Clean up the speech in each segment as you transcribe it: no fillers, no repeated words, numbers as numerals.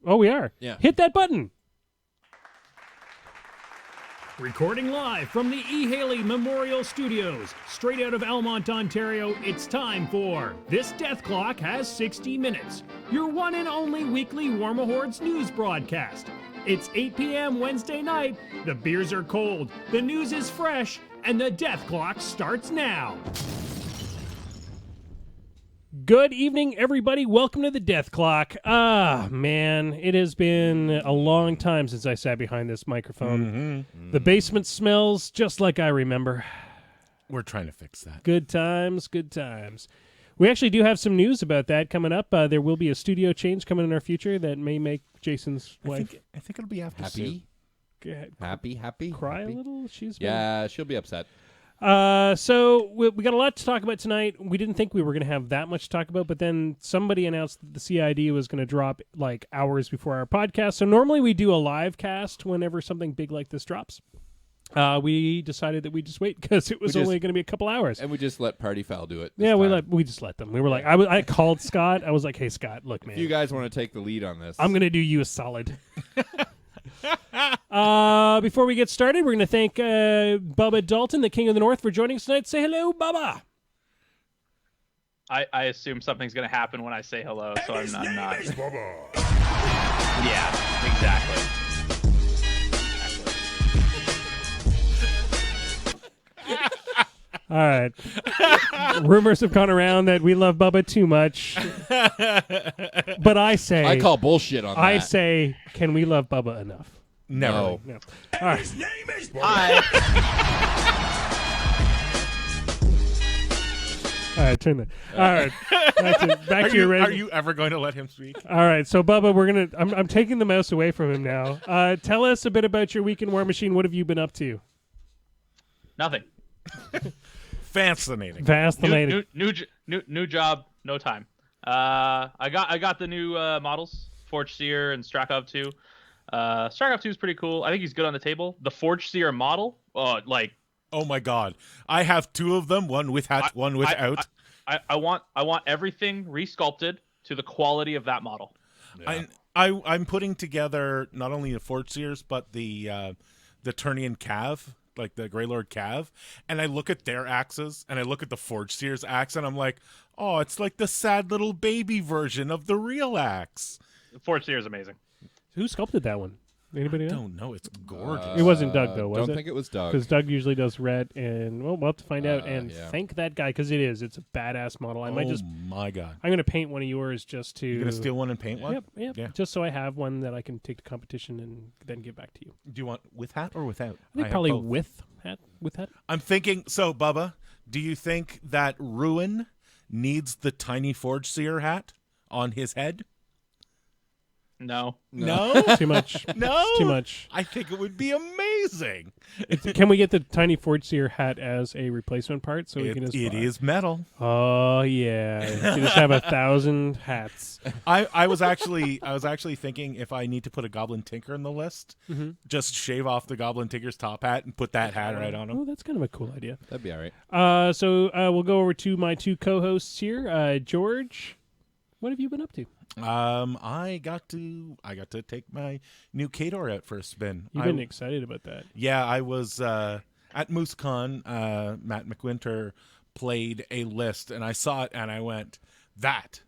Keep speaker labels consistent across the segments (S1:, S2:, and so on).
S1: Oh, we are.
S2: Yeah.
S1: Hit that button.
S3: Recording live from the E. Haley Memorial Studios, straight out of Almont, Ontario, it's time for This Death Clock Has 60 Minutes, your one and only weekly Warmahordes news broadcast. It's 8 p.m. Wednesday night, the beers are cold, the news is fresh, and the death clock starts now.
S1: Good evening, everybody. Welcome to the Death Clock. Ah, man, it has been a long time since I sat behind this microphone. The basement smells just like I remember.
S2: We're trying to fix that.
S1: Good times, good times. We actually do have some news about that coming up. There will be a studio change coming in our future that may make Jason's wife
S2: I think it'll be after
S4: Happy? Happy?
S1: cry
S4: Happy?
S1: a little. She's
S4: Yeah, she'll be upset.
S1: So we got a lot to talk about tonight. We didn't think we were going to have that much to talk about, but then somebody announced that the CID was going to drop like hours before our podcast. So normally we do a live cast whenever something big like this drops. We decided that we just wait because it was only going to be a couple hours.
S4: And we just let Party Foul do it.
S1: Yeah, we just let them. We were like, I called Scott. I was like, hey, Scott, look, man.
S4: If you guys want to take the lead on this.
S1: I'm going to do you a solid. Before we get started, we're going to thank Bubba Dalton, the King of the North, for joining us tonight. Say hello, Bubba.
S5: I assume something's going to happen when I say hello, so I'm not.
S3: Bubba.
S5: Yeah, exactly.
S1: All right. Rumors have gone around that we love Bubba too much. But I say...
S4: I call bullshit on that.
S1: I say, can we love Bubba enough?
S4: No.
S1: No. All right.
S3: His name is
S5: Hi.
S1: All right, turn that. All right. Back to your
S2: Are
S1: radio.
S2: you ever going to let him speak?
S1: All right, so Bubba, I'm taking the mouse away from him now. Tell us a bit about your week in War Machine. What have you been up to?
S5: Nothing.
S2: Fascinating.
S1: Fascinating.
S5: New job, no time. I got the new models, Forge Seer and Strakov 2. Strakov 2 is pretty cool. I think he's good on the table. The Forge Seer model,
S2: Oh my God! I have two of them. One with hat, one without.
S5: I want everything resculpted to the quality of that model.
S4: Yeah.
S2: I'm putting together not only the Forge Seers but the Turnian Cav, like the Greylord Cav, and I look at their axes and I look at the Forge Seers axe and I'm like, oh, it's like the sad little baby version of the real axe.
S5: Forge Seer is amazing.
S1: Who sculpted that one? Anybody
S2: I
S1: know?
S2: don't know. It's gorgeous.
S1: It wasn't Doug, though, was it?
S4: Don't think it was Doug.
S1: Because Doug usually does red, and well, we'll have to find out. And
S4: yeah.
S1: thank that guy, because it's a badass model. I might just,
S2: my God!
S1: I'm going to paint one of yours just to.
S2: You're gonna steal one and paint one?
S1: Yep.
S2: Yeah.
S1: Just so I have one that I can take to competition and then give back to you.
S2: Do you want with hat or without?
S1: I think
S2: have
S1: probably
S2: both.
S1: with hat.
S2: I'm thinking. So, Bubba, do you think that Ruin needs the tiny Forge Seer hat on his head?
S5: No.
S2: No.
S1: Too much.
S2: No.
S1: It's too much.
S2: I think it would be amazing.
S1: Can we get the tiny Forge Seer hat as a replacement part so we can just?
S2: It is metal.
S1: Oh yeah, you just have 1,000 hats.
S2: I was actually thinking if I need to put a Goblin Tinker in the list, just shave off the Goblin Tinker's top hat and put that hat right on him.
S1: Oh, that's kind of a cool idea.
S4: That'd be all right.
S1: So we'll go over to my two co-hosts here. George, what have you been up to?
S2: I got to take my new Kador out for a spin.
S1: You've been excited about that.
S2: Yeah, I was at MooseCon. Matt McWinter played a list, and I saw it, and I went, that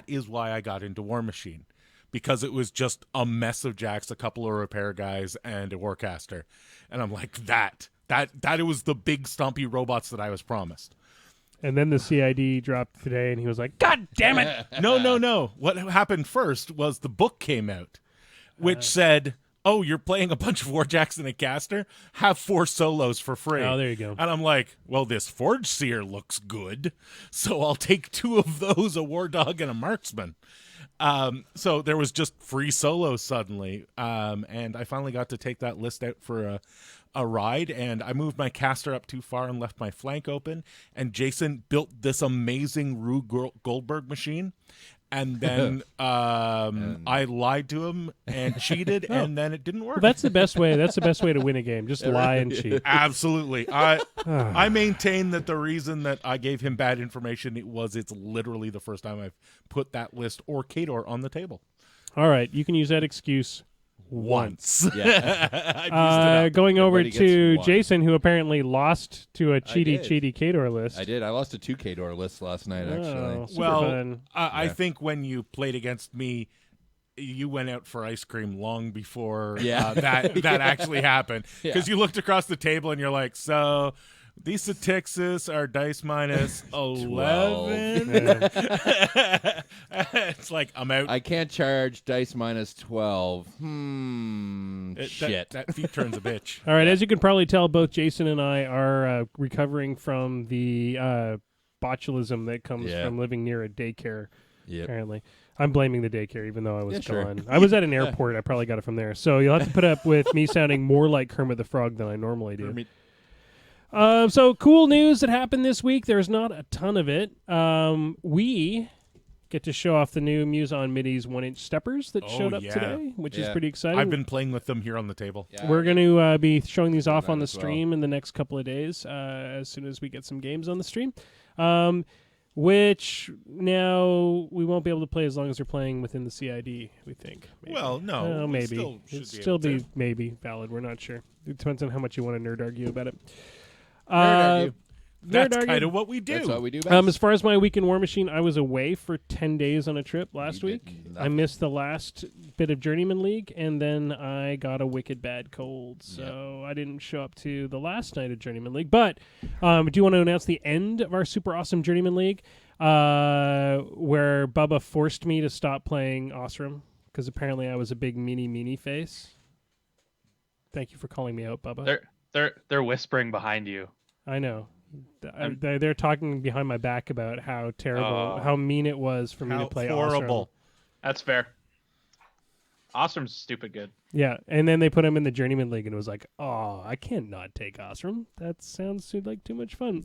S2: is why I got into War Machine, because it was just a mess of jacks, a couple of repair guys, and a Warcaster, and I'm like, that it was the big stumpy robots that I was promised.
S1: And then the CID dropped today, and he was like, God damn it!
S2: No. What happened first was the book came out, which said, oh, you're playing a bunch of Warjacks and a caster? Have 4 solos for free.
S1: Oh, there you go.
S2: And I'm like, well, this Forge Seer looks good, so I'll take 2 of those, a War Dog and a Marksman. So there was just free solos suddenly, and I finally got to take that list out for a ride, and I moved my caster up too far and left my flank open, and Jason built this amazing Rue Goldberg machine, and then I lied to him and cheated, and then it didn't work.
S1: Well, that's the best way. That's the best way to win a game. Just lie and cheat.
S2: Absolutely. I maintain that the reason that I gave him bad information it's literally the first time I've put that list or Kador on the table.
S1: All right, you can use that excuse
S2: once.
S4: Yeah.
S2: I've used it up.
S1: Going over
S4: Everybody
S1: to
S4: gets one.
S1: Jason, who apparently lost to a
S4: did.
S1: cheaty Kador list.
S4: I did. I lost a 2K door list last night,
S1: Oh,
S4: actually.
S1: super
S2: Well,
S1: fun.
S2: I
S4: Yeah.
S2: think when you played against me, you went out for ice cream long before
S4: Yeah.
S2: that actually happened. Because you looked across the table and you're like, so these statistics are dice minus 11. It's like, I'm out.
S4: I can't charge dice minus 12. Shit.
S2: That feat turns a bitch.
S1: All right, as you can probably tell, both Jason and I are recovering from the botulism that comes
S4: Yeah.
S1: from living near a daycare,
S4: Yep.
S1: apparently. I'm blaming the daycare, even though I was
S4: Yeah, sure.
S1: gone. I was at an airport. I probably got it from there. So you'll have to put up with me sounding more like Kermit the Frog than I normally do. So cool news that happened this week. There's not a ton of it. We get to show off the new Muson Middies 1-inch steppers that showed up
S2: yeah.
S1: today, which is
S4: Yeah.
S1: pretty exciting.
S2: I've been playing with them here on the table.
S4: Yeah,
S1: We're going to be showing these off
S4: that
S1: on the
S4: as well.
S1: stream in the next couple of days as soon as we get some games on the stream, which now we won't be able to play as long as we're playing within the CID, we think. Maybe.
S2: Well, no. we
S1: maybe.
S2: Still should
S1: It'd
S2: be
S1: still
S2: able to.
S1: be maybe valid. We're not sure. It depends on how much you want to nerd argue about it.
S4: argue.
S2: That's
S1: Nerd
S2: kind
S1: argue.
S2: of what we do.
S4: That's what we do best.
S1: As far as my week in War Machine, I was away for 10 days on a trip last
S4: You did
S1: week.
S4: nothing.
S1: I missed the last bit of Journeyman League, and then I got a wicked bad cold, so I didn't show up to the last night of Journeyman League. But I do want to announce the end of our super awesome Journeyman League, where Bubba forced me to stop playing Osram, because apparently I was a big meanie face. Thank you for calling me out, Bubba.
S5: They're whispering behind you.
S1: I know. They're talking behind my back about how terrible, how mean it was for me to
S2: How
S1: play
S2: horrible.
S1: Osram.
S5: That's fair. Awesom's stupid good.
S1: Yeah, and then they put him in the Journeyman League, and it was like, oh, I can't not take Osram. That sounds like too much fun.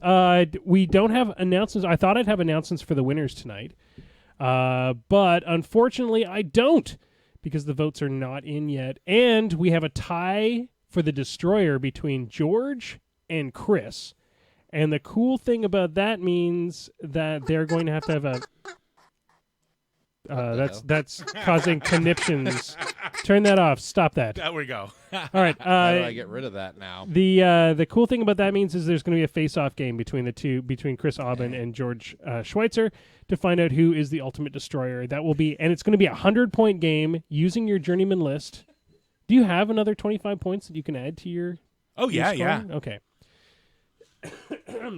S1: We don't have announcements. I thought I'd have announcements for the winners tonight, but unfortunately I don't, because the votes are not in yet, and we have a tie for the Destroyer between George and Chris. And the cool thing about that means that they're going to have a. That's causing conniptions. Turn that off. Stop that.
S2: There we go.
S1: All right.
S4: How do I get rid of that now?
S1: The cool thing about that means is there's going to be a face-off game between between Chris Aubin and George Schweitzer to find out who is the ultimate destroyer. That will be, and it's going to be a 100-point game using your journeyman list. Do you have another 25 points that you can add to your?
S2: Oh,
S1: your
S2: yeah.
S1: scoring? Okay.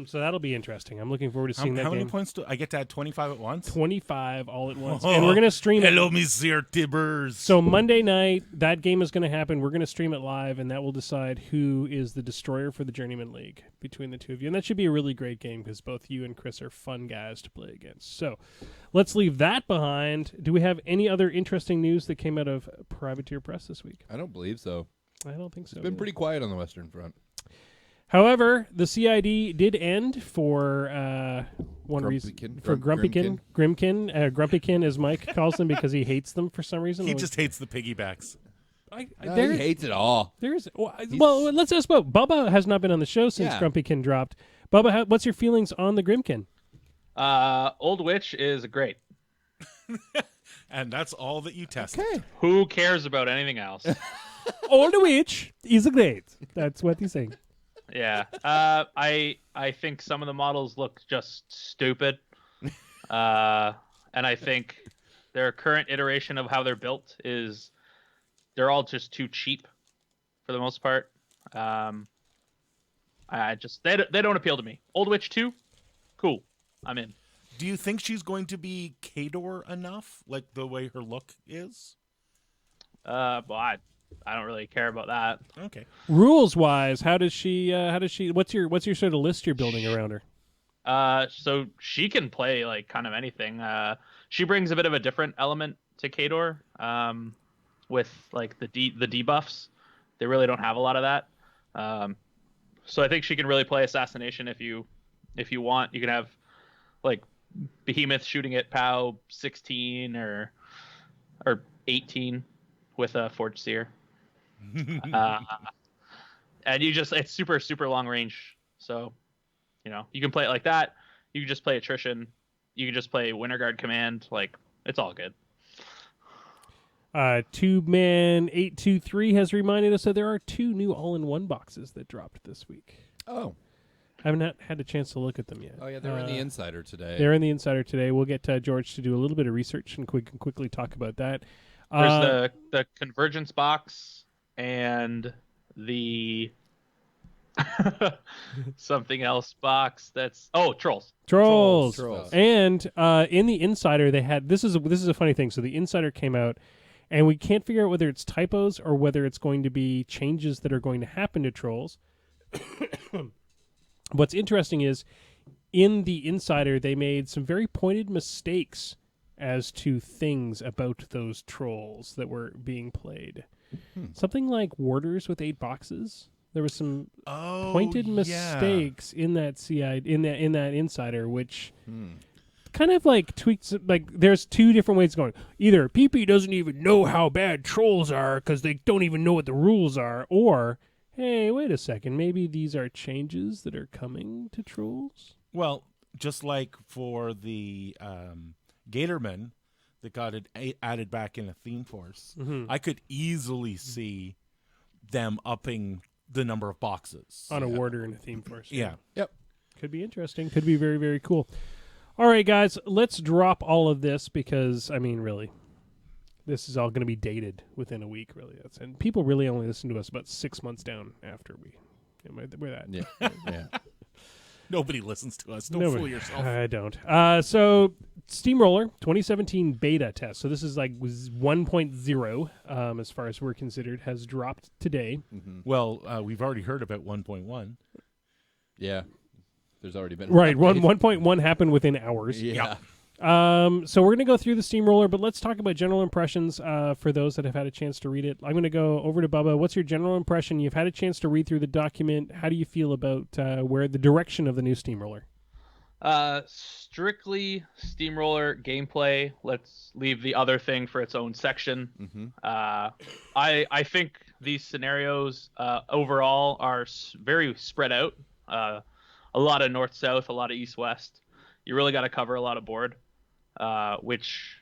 S1: So that'll be interesting. I'm looking forward to seeing that
S2: How many
S1: game.
S2: points do I get to add 25 at once?
S1: 25 all at once, and we're going to stream it.
S2: Hello, Monsieur Tibbers.
S1: So Monday night, that game is going to happen. We're going to stream it live, and that will decide who is the destroyer for the Journeyman League between the two of you. And that should be a really great game because both you and Chris are fun guys to play against. So let's leave that behind. Do we have any other interesting news that came out of Privateer Press this week?
S4: I don't believe so.
S1: I don't think so.
S4: It's been
S1: either.
S4: pretty quiet on the Western Front.
S1: However, the CID did end for one reason.
S4: Grumpykin?
S1: For Grumpykin. Grimkin. Grumpykin, as Mike calls them, because he hates them for some reason.
S2: He just hates the piggybacks.
S4: He hates it all.
S1: There's well, let's ask Bubba. Bubba has not been on the show since
S4: Yeah.
S1: Grumpykin dropped. Bubba, what's your feelings on the Grimkin?
S5: Old Witch is great.
S2: And that's all that you test.
S4: Okay.
S5: Who cares about anything else?
S1: Old Witch is great. That's what he's saying.
S5: Yeah. I think some of the models look just stupid. And I think their current iteration of how they're built is they're all just too cheap for the most part. I just they don't appeal to me. Old Witch 2, cool. I'm in.
S2: Do you think she's going to be Kador enough, like the way her look is?
S5: Well, I don't really care about that.
S2: Okay.
S1: Rules wise, how does she? What's your sort of list you're building around her?
S5: So she can play like kind of anything. She brings a bit of a different element to Kador, with like the debuffs. They really don't have a lot of that. So I think she can really play assassination if you want. You can have like Behemoth shooting at POW 16 or 18 with a Forge Seer. And it's super long range. So, you can play it like that. You can just play attrition. You can just play Winter Guard command. Like, it's all good.
S1: TubeMan 823 has reminded us that there are 2 new all-in-one boxes that dropped this week.
S4: Oh.
S1: I have not had a chance to look at them yet.
S4: Oh, yeah, they're in the Insider today.
S1: They're in the Insider today. We'll get George to do a little bit of research and quickly talk about that.
S5: There's the Convergence box and the something else box. That's Trolls.
S1: Trolls.
S4: Trolls.
S1: And in the Insider, they had this is a funny thing. So the Insider came out, and we can't figure out whether it's typos or whether it's going to be changes that are going to happen to Trolls. What's interesting is, in the Insider, they made some very pointed mistakes as to things about those Trolls that were being played. Something like Warders with 8 boxes. There was some pointed mistakes in that in that Insider, which kind of like tweaks. Like, there's 2 different ways of going. Either PP doesn't even know how bad Trolls are because they don't even know what the rules are, or hey, wait a second, maybe these are changes that are coming to Trolls?
S2: Well, just like for the Gatorman that got added back in a theme force, I could easily see them upping the number of boxes.
S1: On a Warder and a theme force.
S2: Yeah.
S4: Yep.
S1: Could be interesting. Could be very, very cool. All right, guys, let's drop all of this because, I mean, really, this is all going to be dated within a week, really. And people really only listen to us about 6 months down after we're that.
S4: Yeah. Yeah.
S2: Nobody listens to us. Don't fool yourself.
S1: I don't. So, Steamroller 2017 beta test. So this is like 1.0 as far as we're considered, has dropped today.
S2: Well, we've already heard about 1.1.
S4: Yeah. There's already been
S1: Right.
S4: an update.
S1: 1.1 happened within hours.
S4: Yeah.
S1: So we're going to go through the Steamroller, but let's talk about general impressions for those that have had a chance to read it. I'm going to go over to Bubba. What's your general impression? You've had a chance to read through the document. How do you feel about where the direction of the new Steamroller?
S5: Strictly Steamroller gameplay. Let's leave the other thing for its own section. I think these scenarios overall are very spread out. A lot of north-south, a lot of east-west. You really got to cover a lot of board, which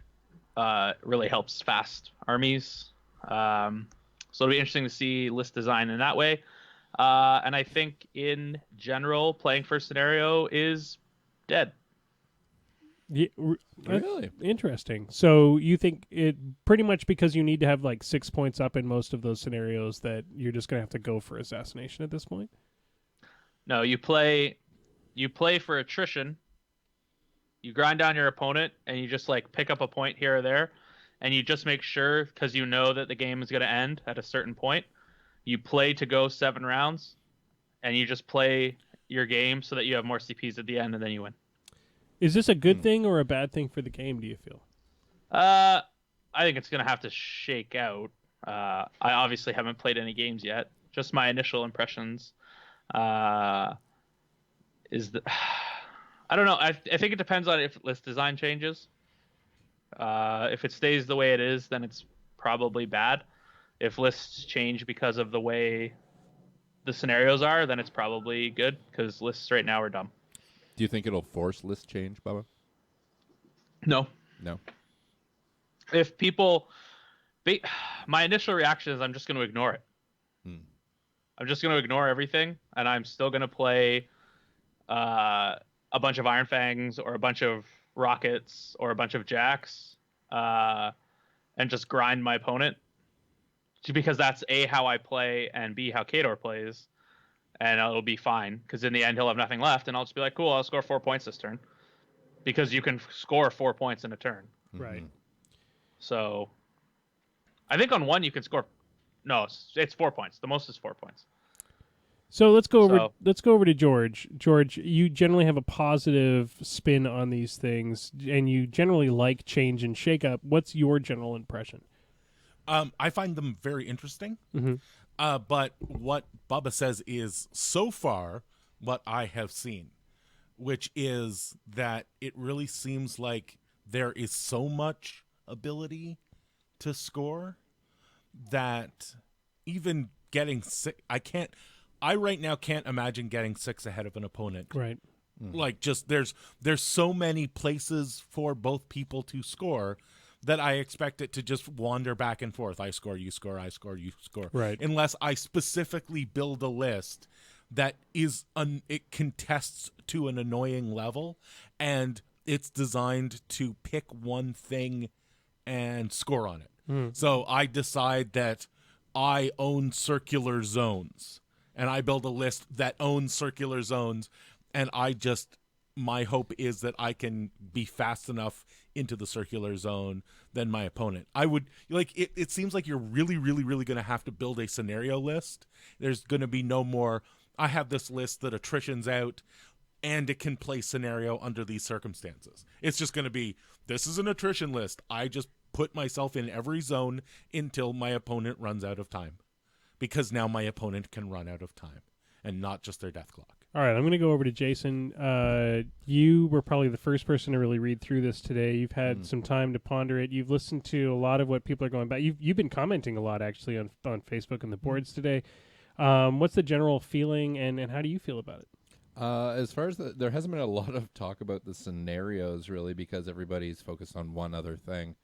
S5: really helps fast armies. So it'll be interesting to see list design in that way. And I think in general, playing first scenario is dead.
S1: Yeah,
S4: Really?
S1: interesting. So you think it pretty much because you need to have like 6 points up in most of those scenarios that you're just going to have to go for assassination at this point?
S5: No, you play for attrition. You grind down your opponent, and you just like pick up a point here or there, and you just make sure, because you know that the game is going to end at a certain point, you play to go 7 rounds, and you just play your game so that you have more CPs at the end, and then you win.
S1: Is this a good thing or a bad thing for the game, do you feel?
S5: I think it's going to have to shake out. I obviously haven't played any games yet. Just my initial impressions. I don't know. I think it depends on if list design changes. If it stays the way it is, then it's probably bad. If lists change because of the way the scenarios are, then it's probably good, because lists right now are dumb.
S4: Do you think it'll force list change, Bubba?
S5: No.
S4: No.
S5: If people... My initial reaction is I'm just going to ignore it. I'm just going to ignore everything, and I'm still going to play a bunch of Iron Fangs or a bunch of Rockets or a bunch of Jacks and just grind my opponent, because that's A, how I play, and B, how Kador plays, and it'll be fine, because in the end he'll have nothing left, and I'll just be like, cool, I'll score 4 points this turn, because you can score 4 points in a turn.
S1: Right.
S5: So I think on one you can score... No, it's 4 points. The most is 4 points.
S1: So let's go over to George. George, you generally have a positive spin on these things, and you generally like change and shake-up. What's your general impression?
S2: I find them very interesting. But what Bubba says is so far what I have seen, which is that it really seems like there is so much ability to score that even getting 6, I right now can't imagine getting 6 ahead of an opponent.
S1: Right.
S2: Like, just there's so many places for both people to score that I expect it to just wander back and forth. I score, you score, I score, you score.
S1: Right.
S2: Unless I specifically build a list that is it contests to an annoying level, and it's designed to pick one thing and score on it. So I decide that I own circular zones, and I build a list that owns circular zones, and my hope is that I can be fast enough into the circular zone than my opponent. I would it seems like you're really, really, really going to have to build a scenario list. There's going to be no more, I have this list that attrition's out and it can play scenario under these circumstances. It's just going to be, this is an attrition list. I just put myself in every zone until my opponent runs out of time, because now my opponent can run out of time and not just their death clock.
S1: All right, I'm going to go over to Jason. You were probably the first person to really read through this today. You've had some time to ponder it. You've listened to a lot of what people are going back. You've been commenting a lot, actually, on Facebook and the boards today. What's the general feeling, and how do you feel about it?
S4: As far as there hasn't been a lot of talk about the scenarios, really, because everybody's focused on one other thing.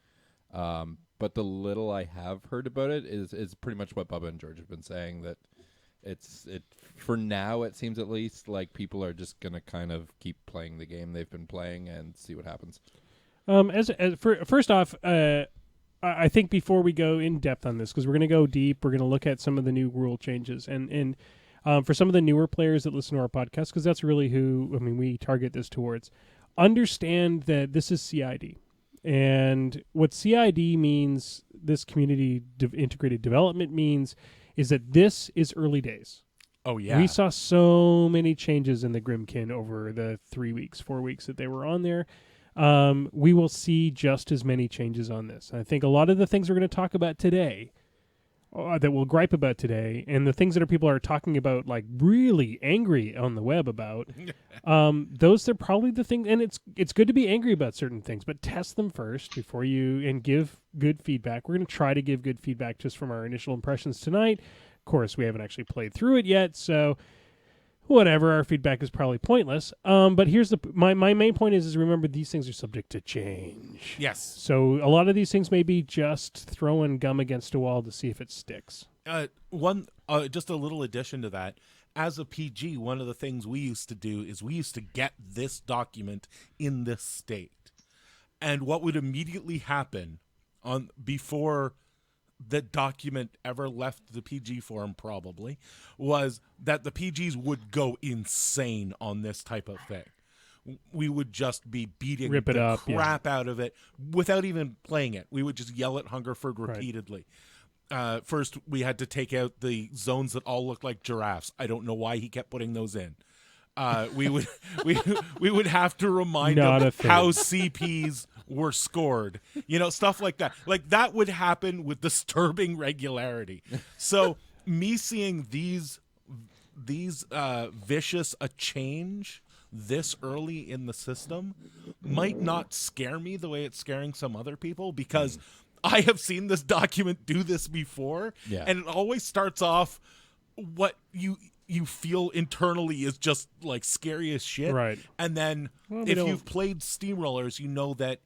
S4: But the little I have heard about it is pretty much what Bubba and George have been saying, that it for now, it seems at least like people are just going to kind of keep playing the game they've been playing and see what happens.
S1: First off, I think before we go in depth on this, because we're going to go deep, we're going to look at some of the new rule changes. And for some of the newer players that listen to our podcast, because that's really who, we target this towards, understand that this is CID. And what CID means, this community integrated development means, is that this is early days.
S2: Oh, yeah.
S1: We saw so many changes in the Grimkin over the 4 weeks that they were on there. We will see just as many changes on this. I think a lot of the things we're going to talk about today, that we'll gripe about today, and the things that people are talking about, like really angry on the web about, those are probably the things. And it's good to be angry about certain things, but test them first before and give good feedback. We're going to try to give good feedback just from our initial impressions tonight. Of course, we haven't actually played through it yet, so whatever, our feedback is probably pointless. But here's my main point is remember, these things are subject to change.
S2: Yes.
S1: So a lot of these things may be just throwing gum against a wall to see if it sticks.
S2: Just a little addition to that. As a PG, one of the things we used to do is we used to get this document in this state. And what would immediately happen before the document ever left the PG forum probably was that the PGs would go insane on this type of thing. We would just be beating the crap out of it without even playing it. We would just yell at Hungerford repeatedly. Right. First, we had to take out the zones that all looked like giraffes. I don't know why he kept putting those in. We would have to remind him how CPs were scored, stuff like that. Like that would happen with disturbing regularity. So me seeing these vicious a change this early in the system might not scare me the way it's scaring some other people, because I have seen this document do this before, and it always starts off what you feel internally is just like scary as shit.
S1: Right.
S2: And then if you've played Steamrollers, you know that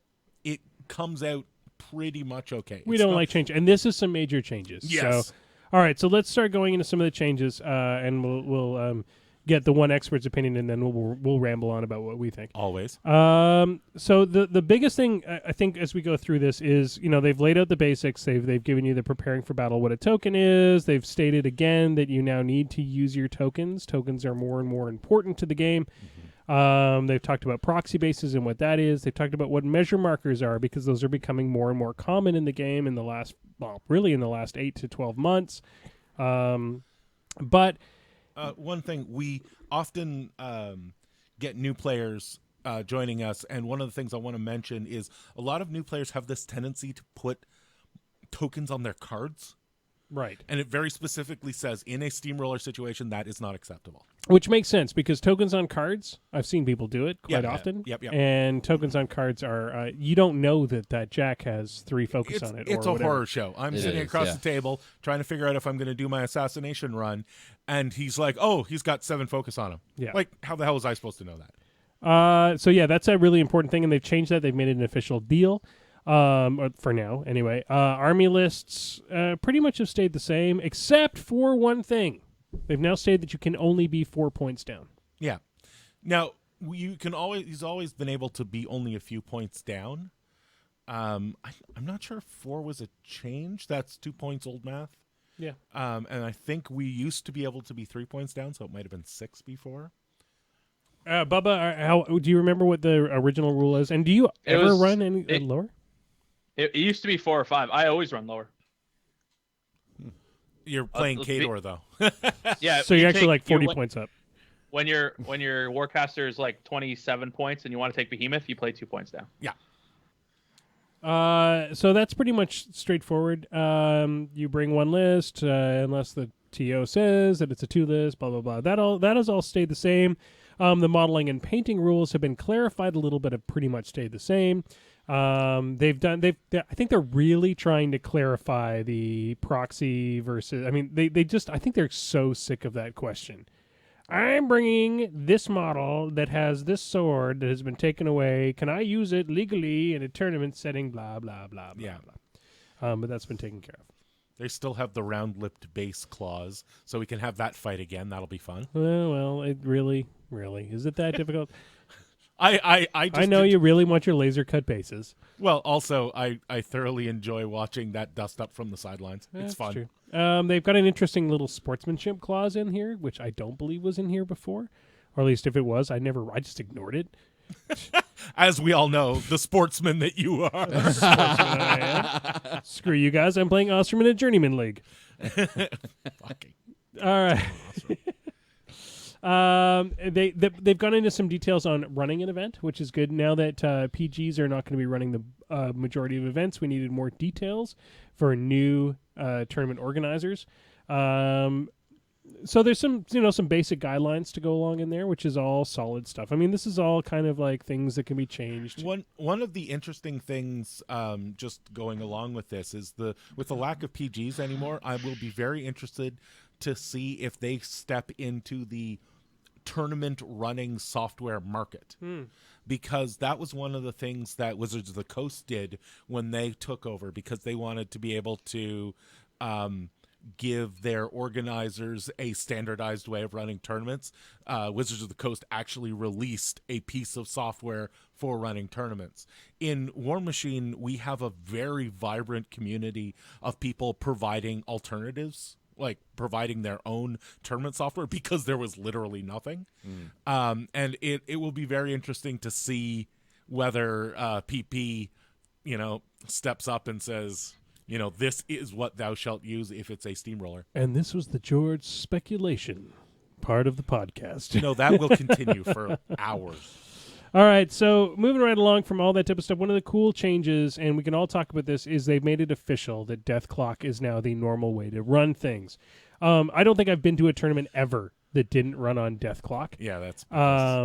S2: it comes out pretty much okay.
S1: We don't like change. And this is some major changes.
S2: Yes.
S1: So, all right. So let's start going into some of the changes, and we'll get the one expert's opinion, and then we'll ramble on about what we think.
S2: Always.
S1: So the biggest thing I think as we go through this is, they've laid out the basics. They've given you the preparing for battle, what a token is. They've stated again that you now need to use your tokens. Tokens are more and more important to the game. They've talked about proxy bases and what that is. They've talked about what measure markers are, because those are becoming more and more common in the game in the last 8 to 12 months. But
S2: one thing, we often get new players joining us, and one of the things I want to mention is a lot of new players have this tendency to put tokens on their cards.
S1: Right.
S2: And it very specifically says in a steamroller situation that is not acceptable.
S1: Which makes sense, because tokens on cards, I've seen people do it quite often.
S2: Yep.
S1: And tokens on cards are, you don't know that Jack has 3 focus on it.
S2: It's
S1: or
S2: a horror show. I'm sitting across the table trying to figure out if I'm going to do my assassination run, and he's like, oh, he's got 7 focus on him.
S1: Yeah.
S2: Like, how the hell was I supposed to know that?
S1: So that's a really important thing, and they've changed that. They've made it an official deal. For now, anyway. Army lists pretty much have stayed the same, except for one thing. They've now stated that you can only be 4 points down.
S2: Yeah. Now you can always. He's always been able to be only a few points down. I'm not sure if 4 was a change. That's 2 points old math.
S1: Yeah.
S2: And I think we used to be able to be 3 points down, so it might have been 6 before.
S1: Bubba, how do you remember what the original rule is? And do you ever run any lower?
S5: It used to be 4 or 5. I always run lower.
S2: You're playing Khador, though.
S5: Yeah.
S1: So you're actually like 40 points up.
S5: When your Warcaster is like 27 points and you want to take Behemoth, you play 2 points down.
S2: Yeah.
S1: So that's pretty much straightforward. You bring one list, unless the TO says that it's a 2 list, blah, blah, blah. That has all stayed the same. The modeling and painting rules have been clarified a little bit, have pretty much stayed the same. I think they're really trying to clarify the proxy versus, I mean, I think they're so sick of that question. I'm bringing this model that has this sword that has been taken away. Can I use it legally in a tournament setting? Blah, blah, blah, blah,
S2: Yeah.
S1: blah. But that's been taken care of.
S2: They still have the round-lipped base clause, so we can have that fight again. That'll be fun.
S1: Well, it really, is it that difficult?
S2: I
S1: know you really want your laser cut bases.
S2: Well, also, I thoroughly enjoy watching that dust up from the sidelines. It's
S1: That's
S2: fun.
S1: True. They've got an interesting little sportsmanship clause in here, which I don't believe was in here before. Or at least if it was, I just ignored it.
S2: As we all know, the sportsman that you are.
S1: Screw you guys, I'm playing Osterman at Journeyman League.
S2: Fucking.
S1: All right. They've gone into some details on running an event, which is good. Now that PGs are not going to be running the majority of events, we needed more details for new tournament organizers. So there's some basic guidelines to go along in there, which is all solid stuff. I mean, this is all kind of like things that can be changed.
S2: One of the interesting things, just going along with this, is with the lack of PGs anymore, I will be very interested to see if they step into the tournament running software market. Because that was one of the things that Wizards of the Coast did when they took over, because they wanted to be able to give their organizers a standardized way of running tournaments. Wizards of the Coast actually released a piece of software for running tournaments. In War Machine, we have a very vibrant community of people providing alternatives, like providing their own tournament software, because there was literally nothing. And it will be very interesting to see whether PP, steps up and says, this is what thou shalt use if it's a steamroller.
S1: And this was the George speculation part of the podcast.
S2: That will continue for hours.
S1: All right, so moving right along from all that type of stuff, one of the cool changes, and we can all talk about this, is they've made it official that Death Clock is now the normal way to run things. I don't think I've been to a tournament ever that didn't run on Death Clock.
S2: Yeah, that's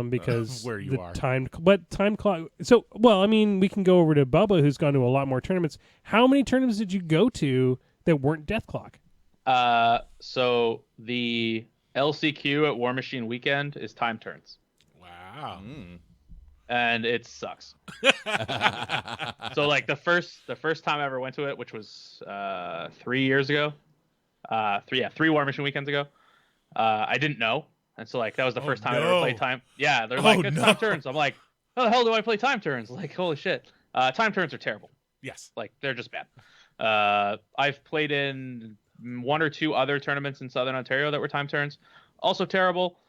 S1: because
S2: where you are.
S1: Time clock. So, well, I mean, we can go over to Bubba, who's gone to a lot more tournaments. How many tournaments did you go to that weren't Death Clock?
S5: So the LCQ at War Machine Weekend is time turns.
S2: Wow.
S5: And it sucks. So like the first time I ever went to it, which was 3 years ago, three War Machine weekends ago, I didn't know, and so like that was the first time I ever played time. Yeah, they're like it's time turns. I'm like, how the hell do I play time turns? Like, holy shit, time turns are terrible.
S2: Yes,
S5: like they're just bad. I've played in 1 or 2 other tournaments in Southern Ontario that were time turns, also terrible.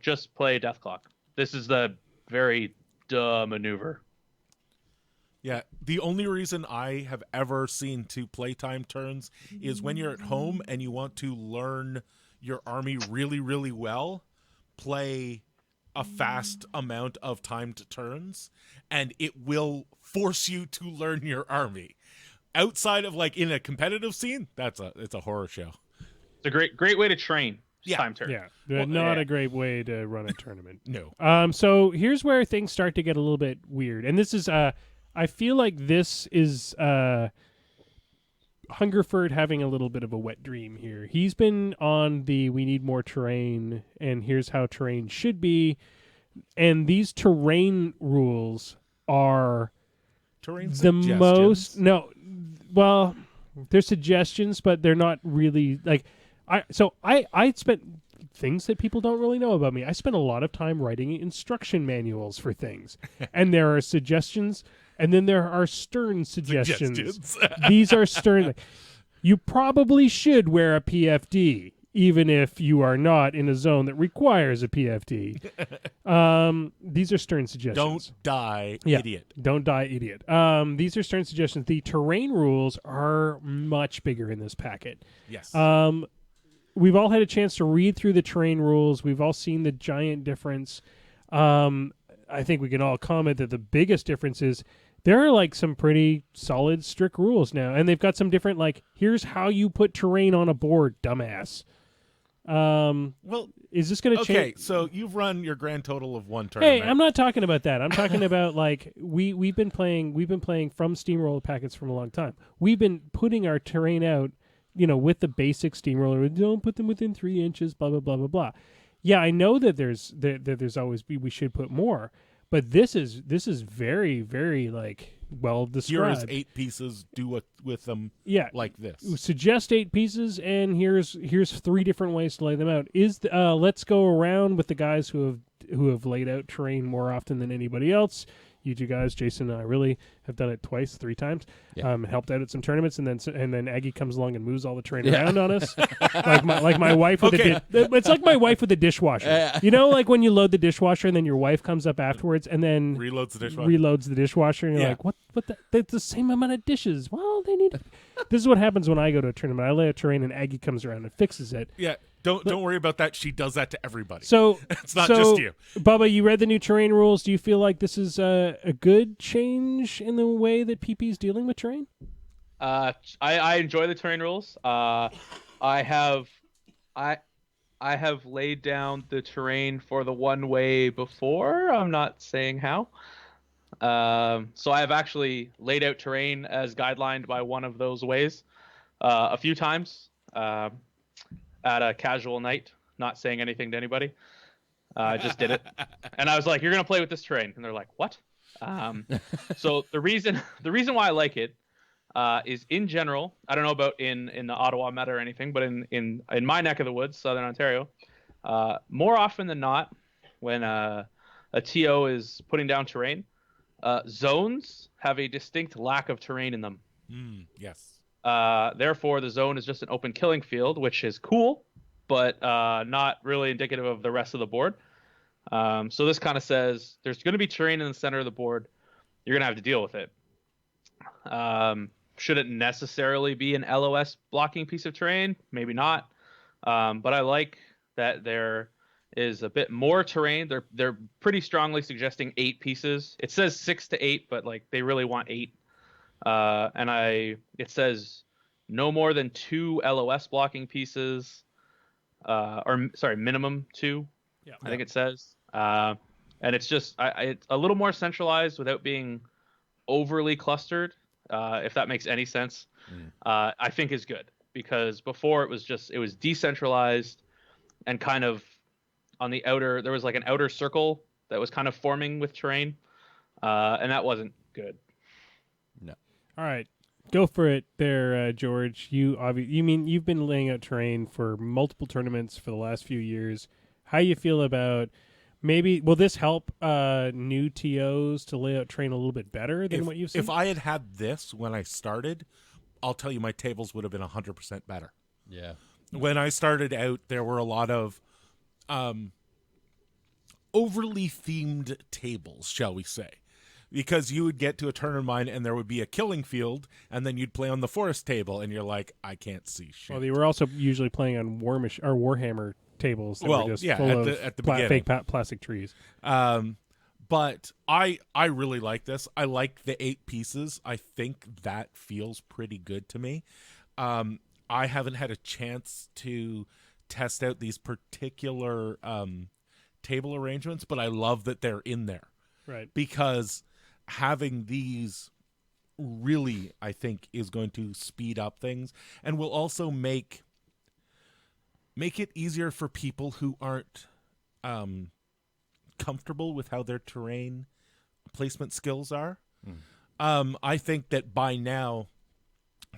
S5: Just play Death Clock. This is the very dumb maneuver.
S2: Yeah, the only reason I have ever seen to play time turns is when you're at home and you want to learn your army really, really well, play a fast amount of timed turns, and it will force you to learn your army. Outside of like in a competitive scene, it's a horror show.
S5: It's a great way to train. Time turn.
S1: Yeah, not a great way to run a tournament.
S2: No.
S1: So here's where things start to get a little bit weird, and this is I feel like this is Hungerford having a little bit of a wet dream here. He's been on the we need more terrain, and here's how terrain should be, and these terrain rules are
S2: terrain
S1: the
S2: suggestions?
S1: most. No, well, they're suggestions, but they're not really like. I spent things that people don't really know about me. I spent a lot of time writing instruction manuals for things, and there are suggestions, and then there are stern suggestions. These are stern. Like, you probably should wear a PFD, even if you are not in a zone that requires a PFD. These are stern suggestions.
S2: Don't die, idiot.
S1: Don't die, idiot. These are stern suggestions. The terrain rules are much bigger in this packet.
S2: Yes.
S1: We've all had a chance to read through the terrain rules. We've all seen the giant difference. I think we can all comment that the biggest difference is there are like some pretty solid, strict rules now. And they've got some different, like, here's how you put terrain on a board, dumbass.
S2: Well,
S1: is this going to change?
S2: Okay, so you've run your grand total of one tournament.
S1: Hey, I'm not talking about that. I'm talking about like we've been playing from steamroller packets for a long time. We've been putting our terrain out, with the basic steamroller. Don't put them within 3 inches. Blah blah blah blah blah. Yeah, I know that there's always we should put more, but this is very very like well described.
S2: Here's 8 pieces. Do with them.
S1: Yeah,
S2: like this.
S1: Suggest 8 pieces, and here's 3 different ways to lay them out. Let's go around with the guys who have laid out terrain more often than anybody else. You two guys, Jason and I, really have done it 3 times.
S4: Yeah.
S1: Helped out at some tournaments, and then Aggie comes along and moves all the terrain around on us, like my wife with it's like my wife with the dishwasher. Like when you load the dishwasher and then your wife comes up afterwards and then
S2: reloads the dishwasher.
S1: And you're like, what? That's the same amount of dishes. Well, they need. This is what happens when I go to a tournament. I lay out terrain and Aggie comes around and fixes it.
S2: Yeah. Don't worry about that. She does that to everybody.
S1: So
S2: it's not just you.
S1: Bubba, you read the new terrain rules. Do you feel like this is a good change in the way that PP is dealing with terrain?
S5: I enjoy the terrain rules. I have laid down the terrain for the one way before. I'm not saying how. So I have actually laid out terrain as guidelined by one of those ways a few times. At a casual night, not saying anything to anybody. I just did it. And I was like, you're going to play with this terrain. And they're like, what? So the reason why I like it is in general, I don't know about in the Ottawa meta or anything, but in my neck of the woods, Southern Ontario, more often than not, when a TO is putting down terrain, zones have a distinct lack of terrain in them.
S2: Yes.
S5: Therefore, the zone is just an open killing field, which is cool, but not really indicative of the rest of the board. So this kind of says there's going to be terrain in the center of the board. You're going to have to deal with it. Shouldn't necessarily be an LOS blocking piece of terrain. Maybe not. But I like that there is a bit more terrain. They're pretty strongly suggesting 8 pieces. It says 6 to 8, but like they really want 8. It says no more than 2 LOS blocking pieces, minimum 2. Yeah, I think it says. And it's just it's a little more centralized without being overly clustered. If that makes any sense, I think is good, because before it was decentralized and kind of on the outer. There was like an outer circle that was kind of forming with terrain, and that wasn't good.
S4: No.
S1: All right, go for it there, George. You've been laying out terrain for multiple tournaments for the last few years. How you feel about will this help new TOs to lay out terrain a little bit better than what you've seen?
S2: If I had this when I started, I'll tell you my tables would have been 100% better.
S4: Yeah.
S2: When I started out, there were a lot of overly themed tables, shall we say. Because you would get to a tournament and there would be a killing field, and then you'd play on the forest table, and you're like, I can't see shit.
S1: Well, they were also usually playing on Warhammer tables that were just full
S2: at the beginning.
S1: Fake plastic trees.
S2: But I really like this. I like the 8 pieces. I think that feels pretty good to me. I haven't had a chance to test out these particular table arrangements, but I love that they're in there.
S1: Right.
S2: Because having these really, I think, is going to speed up things and will also make it easier for people who aren't comfortable with how their terrain placement skills are. I think that by now,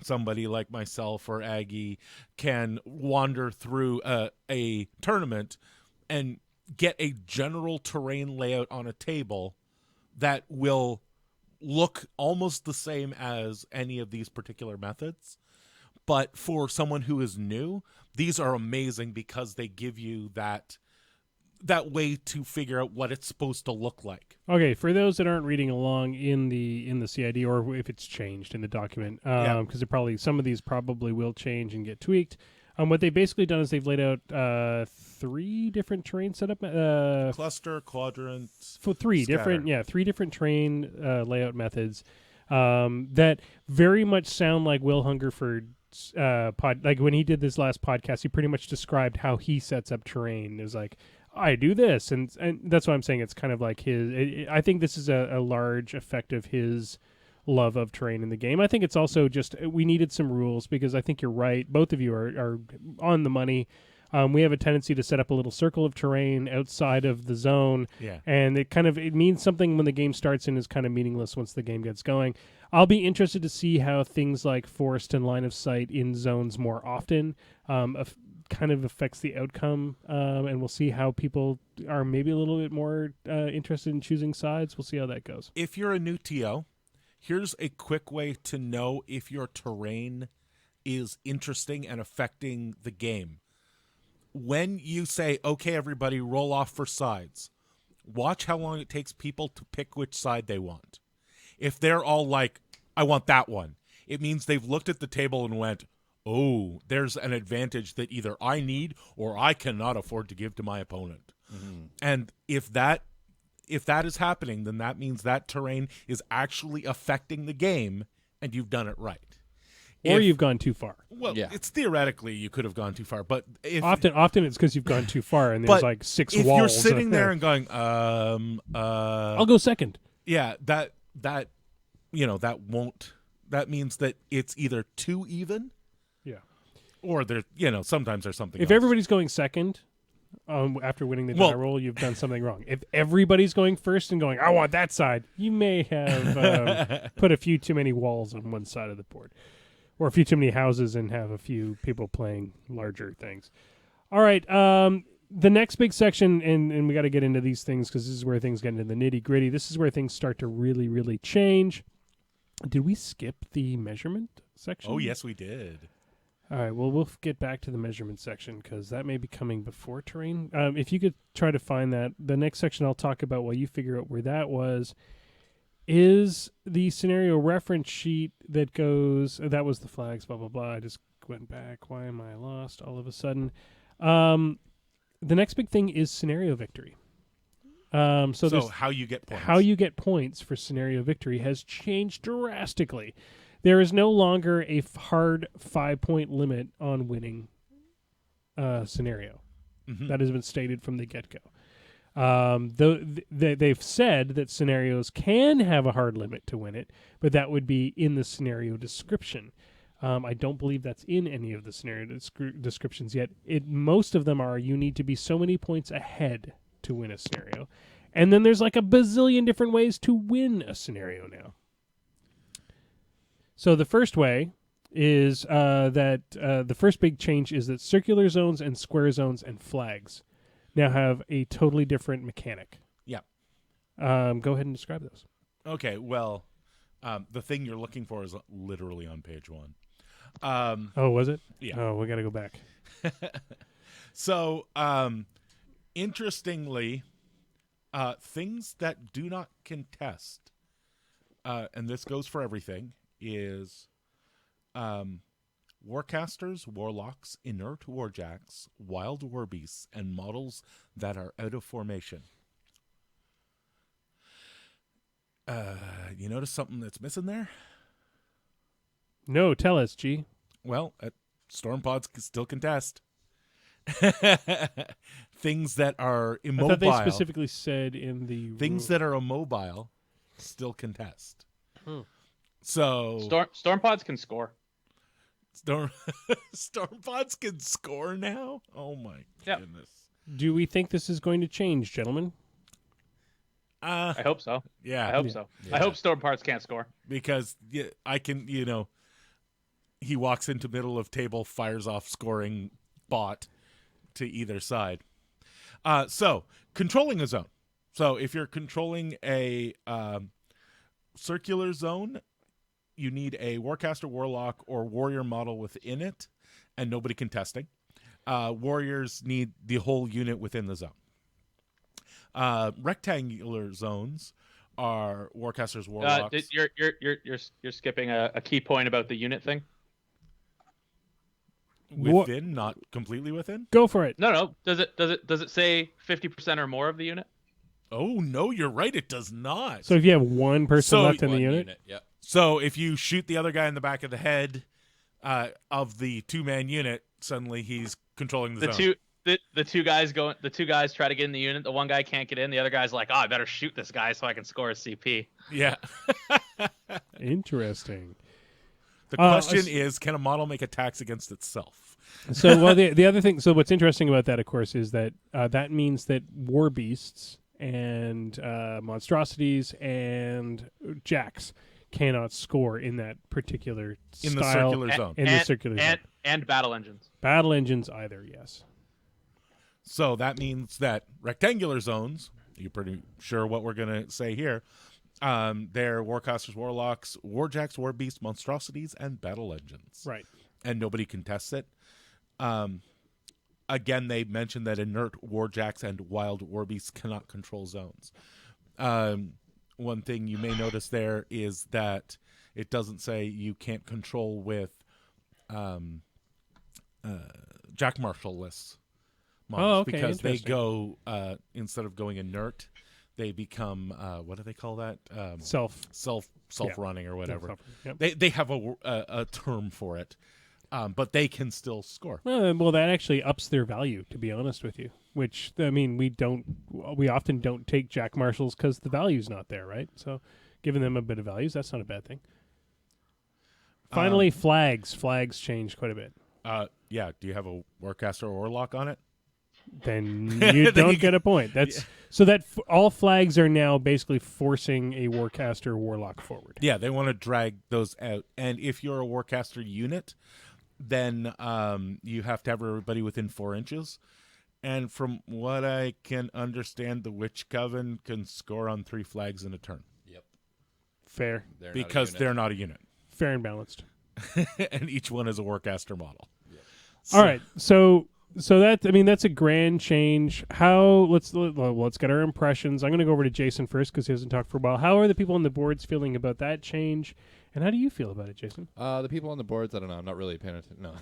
S2: somebody like myself or Aggie can wander through a tournament and get a general terrain layout on a table that will look almost the same as any of these particular methods. But for someone who is new, these are amazing because they give you that way to figure out what it's supposed to look like.
S1: Okay, for those that aren't reading along in the CID, or if it's changed in the document, because some of these probably will change and get tweaked. What they've basically done is they've laid out 3 different terrain setup
S2: Cluster, quadrant,
S1: for 3
S2: scatter.
S1: different terrain layout methods that very much sound like Will Hungerford's like when he did this last podcast, he pretty much described how he sets up terrain. It was like, I do this, and that's why I'm saying it's kind of like his. I think this is a large effect of his love of terrain in the game. I think it's also just we needed some rules because I think you're right. Both of you are on the money. We have a tendency to set up a little circle of terrain outside of the zone, and it means something when the game starts and is kind of meaningless once the game gets going. I'll be interested to see how things like forest and line of sight in zones more often kind of affects the outcome, and we'll see how people are maybe a little bit more interested in choosing sides. We'll see how that goes.
S2: If you're a new TO, here's a quick way to know if your terrain is interesting and affecting the game. When you say, okay, everybody, roll off for sides, watch how long it takes people to pick which side they want. If they're all like, I want that one, it means they've looked at the table and went, oh, there's an advantage that either I need or I cannot afford to give to my opponent. Mm-hmm. And if that is happening, then that means that terrain is actually affecting the game and you've done it right.
S1: Or you've gone too far.
S2: Well, it's theoretically you could have gone too far, but
S1: often it's because you've gone too far and there's like 6 walls.
S2: If you're sitting there and going,
S1: I'll go second.
S2: Yeah, that means that it's either too even.
S1: Yeah.
S2: Or there, sometimes there's something
S1: If
S2: else.
S1: everybody's going second after winning the die roll, you've done something wrong. If everybody's going first and going, I want that side, you may have put a few too many walls on one side of the board. Or a few too many houses and have a few people playing larger things. All right, the next big section, and we got to get into these things because this is where things get into the nitty-gritty. This is where things start to really, really change. Did we skip the measurement section?
S2: Oh, yes, we did.
S1: All right, well, we'll get back to the measurement section because that may be coming before terrain. If you could try to find that. The next section I'll talk about while you figure out where that was is the scenario reference sheet that goes, that was the flags, blah, blah, blah. I just went back. Why am I lost all of a sudden? The next big thing is scenario victory. So
S2: how you get points.
S1: How you get points for scenario victory has changed drastically. There is no longer a hard 5-point limit on winning scenario. Mm-hmm. That has been stated from the get-go. They've said that scenarios can have a hard limit to win it, but that would be in the scenario description. I don't believe that's in any of the scenario descriptions yet. Most of them are you need to be so many points ahead to win a scenario. And then there's like a bazillion different ways to win a scenario now. So the first way is that the first big change is that circular zones and square zones and flags now have a totally different mechanic.
S2: Yeah.
S1: Go ahead and describe those.
S2: Okay, well, the thing you're looking for is literally on page 1.
S1: Oh, was it?
S2: Yeah.
S1: Oh, we got to go back.
S2: So, interestingly, things that do not contest, and this goes for everything, is warcasters, warlocks, inert warjacks, wild warbeasts, and models that are out of formation. You notice something that's missing there?
S1: No, tell us, G.
S2: Well, storm pods still contest. Things that are immobile.
S1: I thought they specifically said in the
S2: things that are immobile still contest. So
S5: storm pods can score.
S2: Storm pods can score now? Oh my goodness.
S1: Do we think this is going to change, gentlemen?
S5: I hope so.
S2: Yeah.
S5: I hope so.
S4: Yeah.
S5: I hope Storm Parts can't score.
S2: Because I can, he walks into middle of table, fires off scoring bot to either side. So controlling a zone. So if you're controlling a circular zone, you need a Warcaster, Warlock, or Warrior model within it, and nobody contesting. Warriors need the whole unit within the zone. Rectangular zones are Warcasters, Warlocks.
S5: You're skipping a key point about the unit thing.
S2: Within, not completely within.
S1: Go for it.
S5: No. Does it say 50% or more of the unit?
S2: Oh no, you're right. It does not.
S1: So if you have one person
S2: So-
S1: left in the
S4: One
S1: unit,
S4: Yep.
S2: So if you shoot the other guy in the back of the head of the 2-man unit, suddenly he's controlling the zone.
S5: The two guys try to get in the unit. The one guy can't get in. The other guy's like, I better shoot this guy so I can score a CP.
S2: Yeah.
S1: interesting.
S2: The question is, can a model make attacks against itself?
S1: So, well, the other thing. So, what's interesting about that, of course, is that that means that war beasts and monstrosities and jacks cannot score in that particular
S2: In the
S1: style
S2: circular zone.
S1: in the circular zone.
S5: And battle engines.
S1: Battle engines, either yes.
S2: So that means that rectangular zones, you're pretty sure what we're going to say here, they're Warcasters, Warlocks, Warjacks, Warbeasts, Monstrosities, and Battle Engines.
S1: Right.
S2: And nobody contests it. Again, they mentioned that inert Warjacks and Wild Warbeasts cannot control zones. One thing you may notice there is that it doesn't say you can't control with Jack Marshall lists. Models,
S1: Oh, okay,
S2: because they
S1: interesting.
S2: go instead of going inert, they become what do they call that?
S1: Self
S2: Running or whatever.
S1: Yep.
S2: They have a term for it, but they can still score.
S1: Well, that actually ups their value, to be honest with you. Which, I mean, we often don't take Jack Marshalls because the value's not there, right? So, giving them a bit of values, that's not a bad thing. Finally, flags. Flags change quite a bit.
S2: Yeah. Do you have a Warcaster or Warlock on it?
S1: Then you don't get a point. That's so that all flags are now basically forcing a Warcaster Warlock forward.
S2: Yeah, they want to drag those out. And if you're a Warcaster unit, then you have to have everybody within 4 inches. And from what I can understand, the Witch Coven can score on 3 flags in a turn.
S4: Yep.
S1: Fair.
S2: Because they're not a unit.
S1: Fair and balanced.
S2: And each one is a Warcaster model.
S4: Yep.
S1: All right. So that, I mean, that's a grand change. Let's get our impressions. I'm going to go over to Jason first because he hasn't talked for a while. How are the people on the boards feeling about that change? And how do you feel about it, Jason?
S4: The people on the boards, I don't know. I'm not really paying attention. No.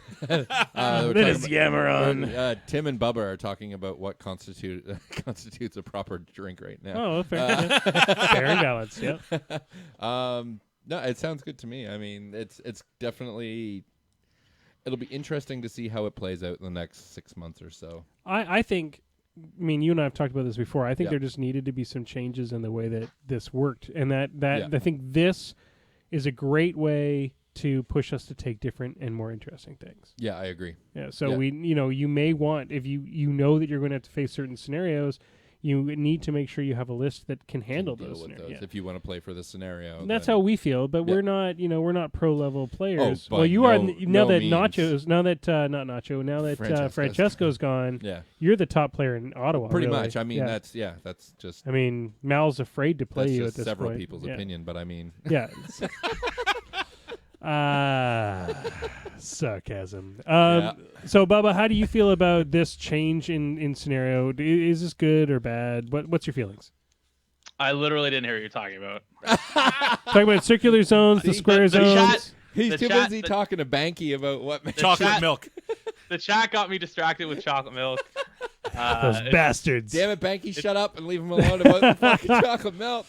S1: That is Yamaron.
S4: Tim and Bubba are talking about what constitutes a proper drink right now.
S1: Oh, fair. Fair and balanced. Yep.
S4: No, it sounds good to me. I mean, it's definitely. It'll be interesting to see how it plays out in the next 6 months or so.
S1: I think. I mean, you and I have talked about this before. I think
S4: Yeah.
S1: there just needed to be some changes in the way that this worked, and that
S4: Yeah.
S1: I think this is a great way to push us to take different and more interesting things.
S4: Yeah, I agree.
S1: Yeah. So
S4: Yeah.
S1: you may want, if you know that you're going to have to face certain scenarios, you need to make sure you have a list that can handle
S4: Deal
S1: those
S4: with
S1: scenarios. Yeah.
S4: if you want to play for the scenario.
S1: And that's
S4: then-
S1: how we feel, but
S4: Yeah.
S1: we're not pro level players.
S4: by
S1: Well, you are
S4: no-
S1: now
S4: no
S1: that
S4: means.
S1: Nacho's now that not Nacho now that
S4: Francesco's
S1: Francesco's gone.
S4: Yeah,
S1: You're the top player in Ottawa.
S4: pretty
S1: really.
S4: much. I mean,
S1: Yeah.
S4: that's just
S1: I mean, Mal's afraid to play
S4: that's
S1: you
S4: just
S1: at this
S4: several
S1: point.
S4: people's
S1: Yeah.
S4: opinion, but I mean,
S1: Yeah. Sarcasm.
S4: Yeah.
S1: So, Bubba, how do you feel about this change in scenario? Is this good or bad? What's your feelings?
S5: I literally didn't hear what you're talking about.
S1: Talking about circular zones, the square
S5: the
S1: zones.
S5: chat-
S4: he's
S5: The
S4: too
S5: chat-
S4: busy
S5: the-
S4: talking to Banky about what.
S2: Chocolate
S5: chat-
S2: milk.
S5: The chat got me distracted with chocolate milk.
S1: Those bastards.
S4: Damn it, Banky, shut up and leave him alone about the fucking chocolate milk.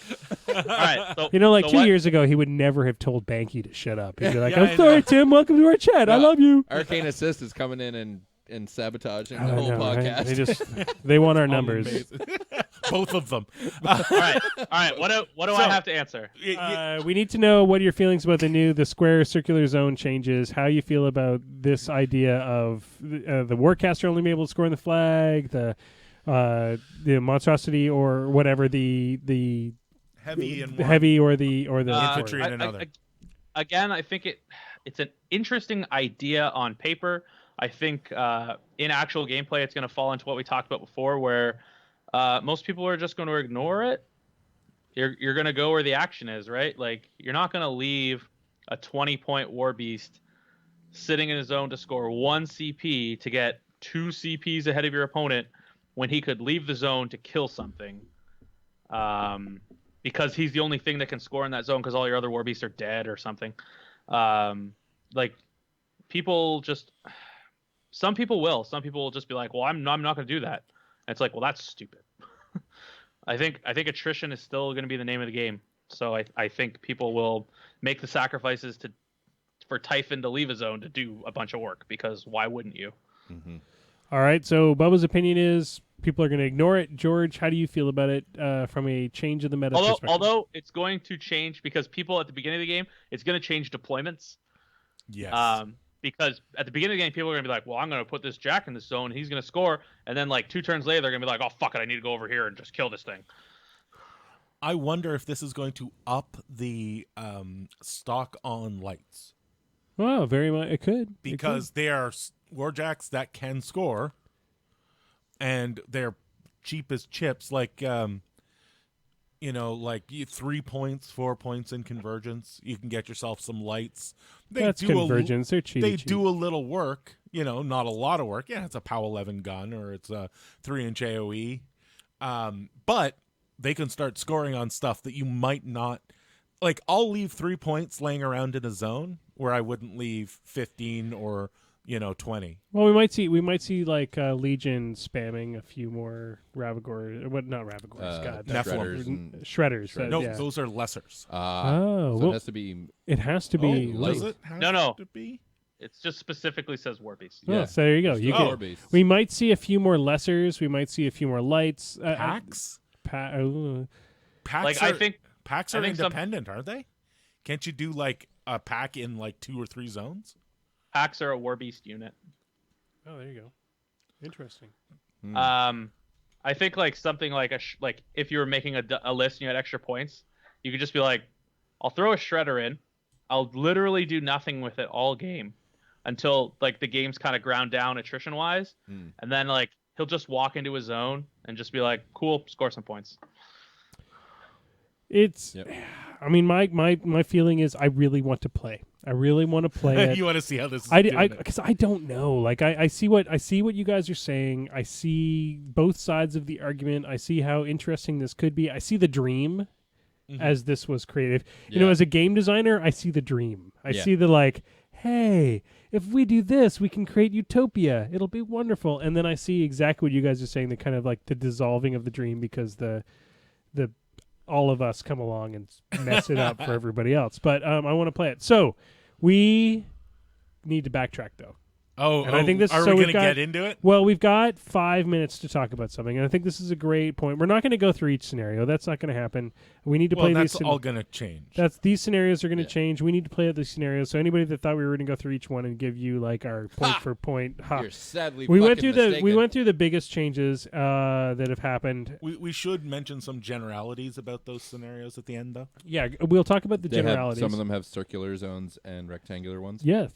S5: All right. So,
S1: You know, like
S5: so
S1: 2
S5: what-
S1: years ago, he would never have told Banky to shut up. He'd be like,
S2: Yeah, I
S1: I'm sorry,
S2: know.
S1: Tim. Welcome to our chat. I
S4: No.
S1: love you.
S4: Arcane Assist is coming in and sabotaging
S1: I
S4: the whole
S1: know, right?
S4: podcast.
S1: They want our numbers.
S2: Both of them.
S5: All right. What do I have to answer?
S1: We need to know what are your feelings about the square circular zone changes, how you feel about this idea of the Warcaster only being able to score on the flag, the the monstrosity or whatever the
S2: Heavy and one.
S1: heavy or the
S2: Infantry in another.
S5: Again, I think it's an interesting idea on paper. I think in actual gameplay, it's going to fall into what we talked about before, where most people are just going to ignore it. You're going to go where the action is, right? Like, you're not going to leave a 20-point war beast sitting in his zone to score 1 CP to get 2 CPs ahead of your opponent when he could leave the zone to kill something. Because he's the only thing that can score in that zone because all your other war beasts are dead or something. Like, people just... Some people will. Some people will just be like, well, I'm not going to do that. And it's like, well, that's stupid. I think attrition is still going to be the name of the game. So I think people will make the sacrifices for Typhon to leave a zone to do a bunch of work, because why wouldn't you?
S4: Mm-hmm.
S1: All right, so Bubba's opinion is people are going to ignore it. George, how do you feel about it from a change of the meta perspective?
S5: Although it's going to change, because people at the beginning of the game, it's going to change deployments.
S2: Yes.
S5: Because at the beginning of the game, people are going to be like, well, I'm going to put this Jack in this zone, and he's going to score. And then, like, 2 turns later, they're going to be like, oh, fuck it, I need to go over here and just kill this thing.
S2: I wonder if this is going to up the stock on lights.
S1: Well, very much. It could.
S2: Because they are warjacks that can score, and they're cheap as chips. Like, like 3 points, 4 points in convergence. You can get yourself some lights.
S1: That's convergence. They're cheap.
S2: They do a little work, not a lot of work. Yeah, it's a POW 11 gun or it's a 3-inch AoE. But they can start scoring on stuff that you might not. Like, I'll leave 3 points laying around in a zone where I wouldn't leave 15 or 20.
S1: Well, we might see like Legion spamming a few more Ravagor. What? Not Ravagors. God,
S4: Shredders.
S2: No,
S1: yeah.
S2: those are lessers.
S1: Oh,
S4: so
S1: well,
S4: it has to be.
S1: It has to be.
S2: Does it have to be?
S5: It just specifically says war beast.
S1: Oh, so there you go.
S4: War beasts.
S1: We might see a few more lessers. We might see a few more lights.
S2: Packs? Packs
S5: Like,
S2: are,
S5: I think
S2: packs are independent, aren't they? Can't you do like a pack in like 2 or 3 zones?
S5: packs are a war beast unit.
S1: Oh, there you go. Interesting.
S5: I think like something like like if you were making a list and you had extra points, you could just be like, I'll throw a shredder in. I'll literally do nothing with it all game until like the game's kind of ground down attrition wise, and then like he'll just walk into his zone and just be like, cool, score some points.
S1: It's, I mean, my feeling is I really want to play. I really want to play it.
S2: You want to see how this is
S1: because I don't know. Like I see what you guys are saying. I see both sides of the argument. I see how interesting this could be. I see the dream as this was created. You know, as a game designer, I see the dream. I see the like, hey, if we do this, we can create utopia. It'll be wonderful. And then I see exactly what you guys are saying, the kind of like the dissolving of the dream because the all of us come along and mess it up for everybody else. But I want to play it. So we need to backtrack, though. And I think this.
S2: Are we going to get into it?
S1: Well, we've got 5 minutes to talk about something, and I think this is a great point. We're not going to go through each scenario. That's not going to happen. We need to play these.
S2: That's all going to change.
S1: These scenarios are going to change. We need to play out these scenarios. So anybody that thought we were going to go through each one and give you like our point for point,
S4: you're sadly
S1: we went
S4: fucking
S1: through
S4: mistaken.
S1: we went through the biggest changes that have happened.
S2: We should mention some generalities about those scenarios at the end, though.
S1: Yeah, we'll talk about the generalities.
S4: Some of them have circular zones and rectangular ones.
S1: Yes.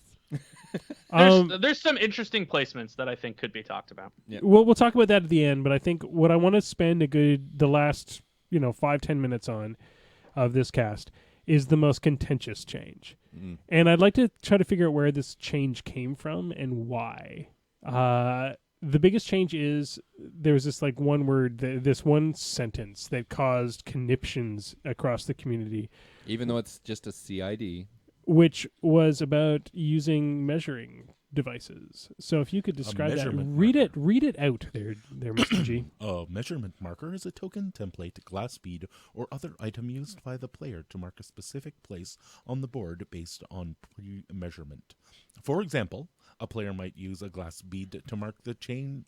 S5: There's some interesting placements that I think could be talked about.
S4: Yeah.
S1: We'll talk about that at the end, but I think what I want to spend the last 5-10 minutes on of this cast is the most contentious change. And I'd like to try to figure out where this change came from and why. The biggest change is there was this like one word, this one sentence that caused conniptions across the community.
S4: Even though it's just a CID.
S1: Which was about using measuring devices. So if you could describe that, read it out there, Mr. G.
S2: A measurement marker is a token, template, glass bead, or other item used by the player to mark a specific place on the board based on pre-measurement. For example, a player might use a glass bead to mark the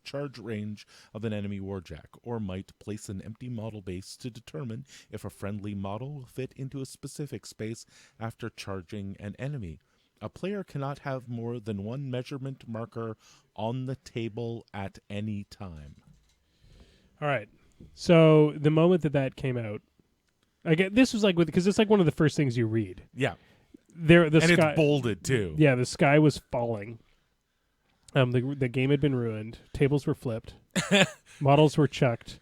S2: charge range of an enemy warjack, or might place an empty model base to determine if a friendly model will fit into a specific space after charging an enemy. A player cannot have more than one measurement marker on the table at any time.
S1: All right. So the moment that came out, again, this was like because it's like one of the first things you read.
S2: Yeah.
S1: The
S2: And
S1: sky,
S2: it's bolded too.
S1: Yeah, the sky was falling. The game had been ruined. Tables were flipped. Models were chucked.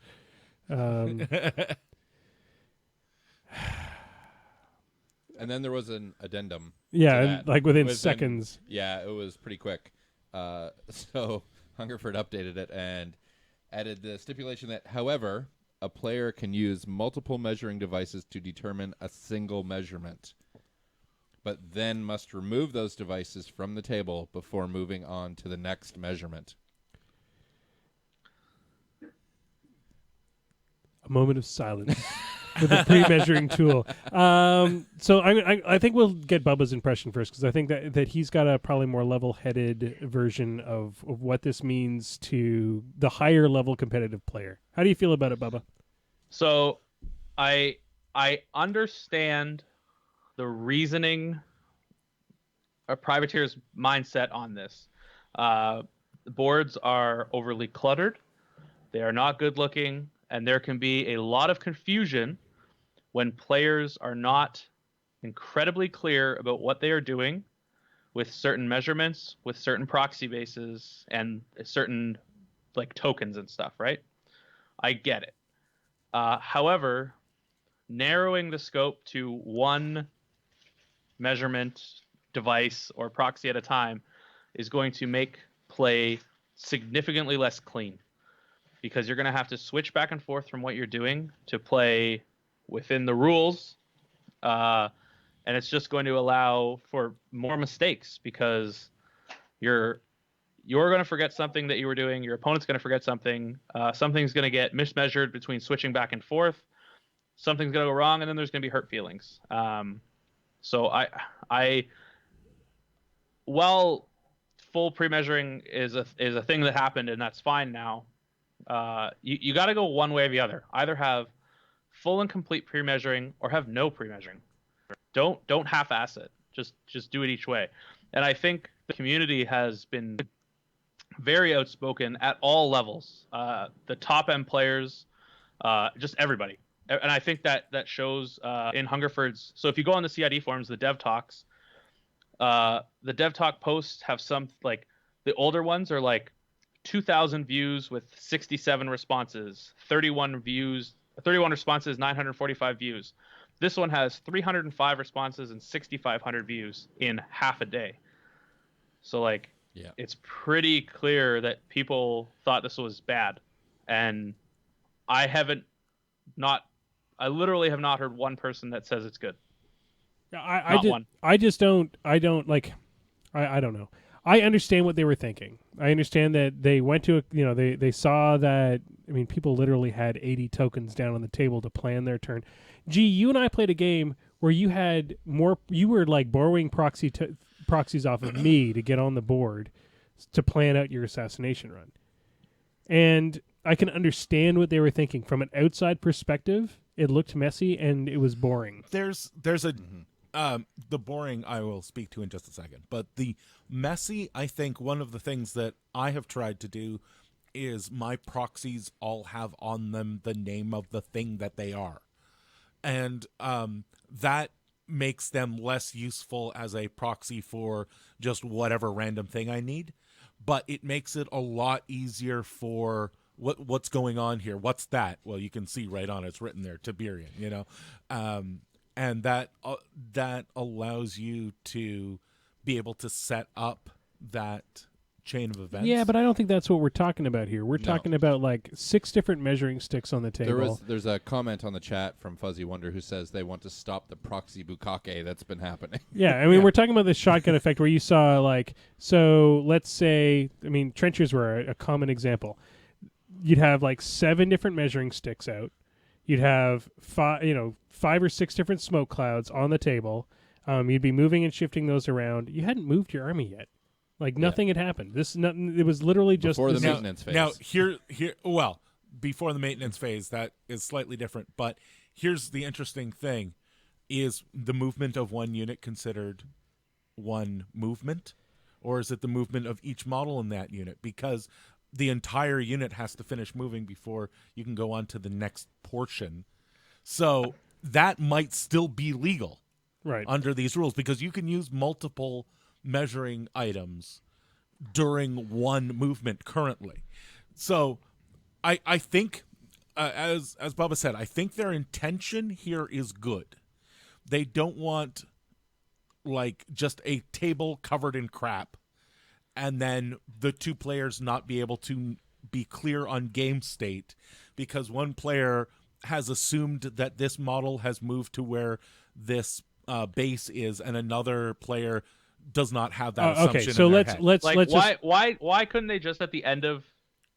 S4: And then there was an addendum.
S1: Yeah,
S4: to
S1: and,
S4: that.
S1: like within seconds.
S4: Yeah, it was pretty quick. So Hungerford updated it and added the stipulation that, however, a player can use multiple measuring devices to determine a single measurement, but then must remove those devices from the table before moving on to the next measurement.
S1: A moment of silence with a pre-measuring tool. So I think we'll get Bubba's impression first because I think that he's got a probably more level-headed version of what this means to the higher level competitive player. How do you feel about it, Bubba?
S5: So, I understand the reasoning, a privateer's mindset on this. The boards are overly cluttered. They are not good looking, and there can be a lot of confusion when players are not incredibly clear about what they are doing with certain measurements, with certain proxy bases, and certain like tokens and stuff, right? I get it. However, narrowing the scope to one measurement device or proxy at a time is going to make play significantly less clean because you're going to have to switch back and forth from what you're doing to play within the rules. And it's just going to allow for more mistakes because you're going to forget something that you were doing. Your opponent's going to forget something. Something's going to get mismeasured between switching back and forth. Something's going to go wrong, and then there's going to be hurt feelings. So while full pre-measuring is a thing that happened, and that's fine now, you got to go one way or the other. Either have full and complete pre-measuring or have no pre-measuring. Don't half-ass it. Just do it each way. And I think the community has been very outspoken at all levels. The top end players, just everybody. And I think that shows in Hungerford's. So if you go on the CID forums, the dev talks, the dev talk posts have some, like, the older ones are like 2,000 views with 67 responses, 31 responses, 945 views. This one has 305 responses and 6,500 views in half a day. So, like,
S4: Yeah.
S5: it's pretty clear that people thought this was bad. And I literally have not heard one person that says it's good.
S1: I don't know. I understand what they were thinking. I understand that they went to they saw that, I mean, people literally had 80 tokens down on the table to plan their turn. Gee, you and I played a game where you were like borrowing proxies off of me to get on the board to plan out your assassination run. And I can understand what they were thinking. From an outside perspective, it looked messy and it was boring.
S2: There's a the boring I will speak to in just a second, but the messy, I think one of the things that I have tried to do is my proxies all have on them the name of the thing that they are. And that makes them less useful as a proxy for just whatever random thing I need, but it makes it a lot easier for what's going on here. What's that? Well, you can see right on it's written there, Tiberian, and that allows you to be able to set up that chain of events.
S1: Yeah, but I don't think that's what we're talking about here. We're talking about like 6 different measuring sticks on the table.
S4: There's a comment on the chat from Fuzzy Wonder who says they want to stop the proxy bukkake that's been happening.
S1: Yeah, I mean, we're talking about the shotgun effect where you saw, like, so let's say, I mean, trenchers were a common example. You'd have like 7 different measuring sticks out. You'd have 5 or 6 different smoke clouds on the table. You'd be moving and shifting those around. You hadn't moved your army yet. Like, nothing had happened. It was literally just
S4: before the maintenance phase.
S2: Now, before the maintenance phase, that is slightly different. But here's the interesting thing: is the movement of one unit considered one movement, or is it the movement of each model in that unit? Because the entire unit has to finish moving before you can go on to the next portion. So that might still be legal
S1: Right.
S2: under these rules, because you can use multiple measuring items during one movement currently. So I think, as Bubba said, I think their intention here is good. They don't want like just a table covered in crap and then the two players not be able to be clear on game state because one player has assumed that this model has moved to where this base is, and another player does not have that assumption.
S1: Okay, so
S2: in their
S1: let's
S2: head.
S5: Like,
S1: let's just,
S5: why couldn't they just at the end of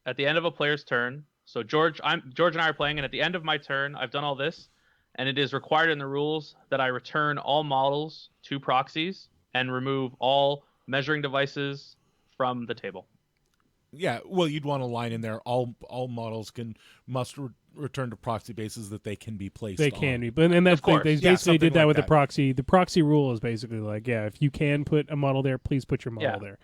S5: a player's turn? So George and I are playing, and at the end of my turn, I've done all this, and it is required in the rules that I return all models to proxies and remove all measuring devices from the table.
S2: Yeah, well, you'd want a line in there. All models must return to proxy bases that they can be placed.
S1: they
S2: on.
S1: can be, but and that's
S5: Of course.
S1: they
S2: Yeah,
S1: basically
S2: something
S1: did that
S2: like
S1: with
S2: that.
S1: the proxy. The proxy rule is basically like, yeah, if you can put a model there, please put your model
S5: Yeah.
S1: there.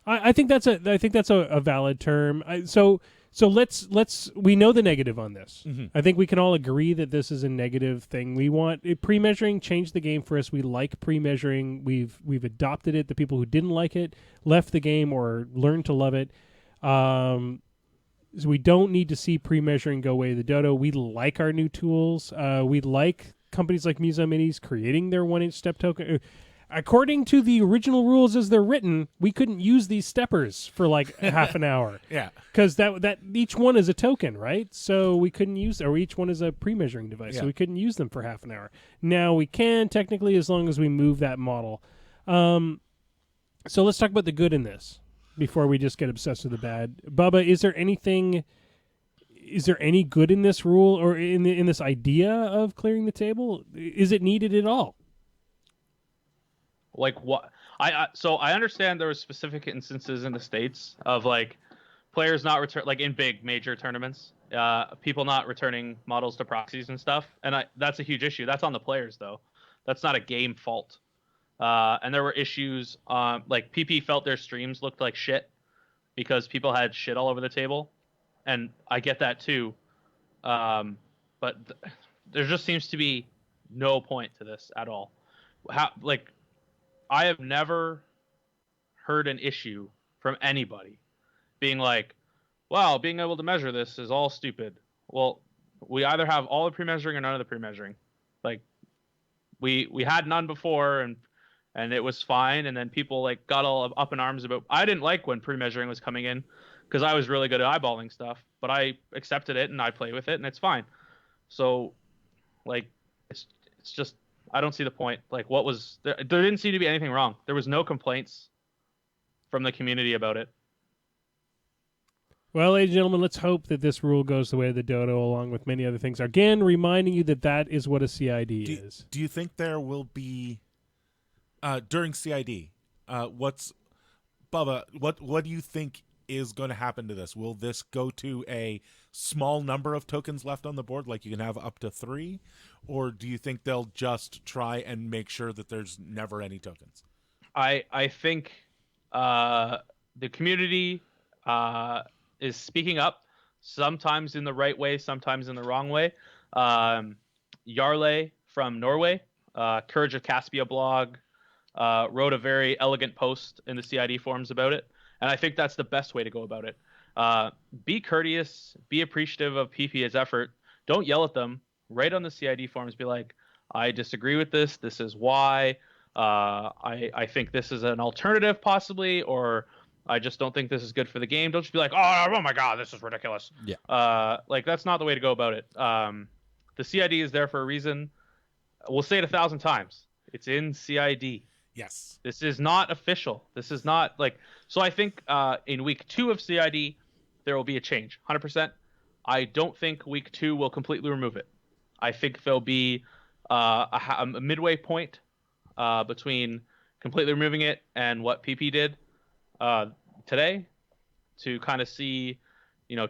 S1: I think that's a valid term. So let's we know the negative on this.
S2: Mhm.
S1: I think we can all agree that this is a negative thing. We want pre-measuring changed the game for us. We like pre-measuring. We've adopted it. The people who didn't like it left the game or learned to love it. So we don't need to see pre-measuring go away. The dodo. We like our new tools. We like companies like Muso Minis creating their 1-inch step token. According to the original rules as they're written, we couldn't use these steppers for like half an hour.
S2: Yeah.
S1: Because that each one is a token, right? So we couldn't use, or each one is a pre-measuring device,
S2: Yeah.
S1: so we couldn't use them for half an hour. Now we can technically, as long as we move that model. So let's talk about the good in this before we just get obsessed with the bad. Bubba, is there any good in this rule or in this idea of clearing the table? Is it needed at all?
S5: Like what? So I understand there were specific instances in the States of like players not return, like in big major tournaments, people not returning models to proxies and stuff, and that's a huge issue. That's on the players though. That's not a game fault. And there were issues. Like PP felt their streams looked like shit because people had shit all over the table, and I get that too. But there just seems to be no point to this at all. I have never heard an issue from anybody being like, wow, being able to measure this is all stupid. Well, we either have all the pre-measuring or none of the pre-measuring. Like we had none before and it was fine, and then people like got all up in arms about, I didn't like when pre-measuring was coming in because I was really good at eyeballing stuff, but I accepted it and I play with it and it's fine. So like it's just, I don't see the point. Like, what was there? There didn't seem to be anything wrong. There was no complaints from the community about it.
S1: Well, ladies and gentlemen, let's hope that this rule goes the way of the dodo, along with many other things. Again, reminding you that is what a CID is.
S2: Do you think there will be during CID? Bubba? What do you think is going to happen to this? Will this go to a small number of tokens left on the board, like you can have up to 3, or do you think they'll just try and make sure that there's never any tokens?
S5: I think the community is speaking up, sometimes in the right way, sometimes in the wrong way. Jarle from Norway, Courage of Caspia blog, wrote a very elegant post in the CID forums about it, and I think that's the best way to go about it. Be courteous, be appreciative of PP's effort. Don't yell at them. Write on the CID forums, be like, I disagree with this. This is why. I think this is an alternative possibly, or I just don't think this is good for the game. Don't just be like, oh my God, this is ridiculous.
S4: Yeah.
S5: Like that's not the way to go about it. The CID is there for a reason. We'll say it 1,000 times. It's in CID.
S2: Yes.
S5: This is not official. This is not like, so I think in week 2 of CID, there will be a change, 100%. I don't think week 2 will completely remove it. I think there'll be a midway point between completely removing it and what PP did today to kind of see,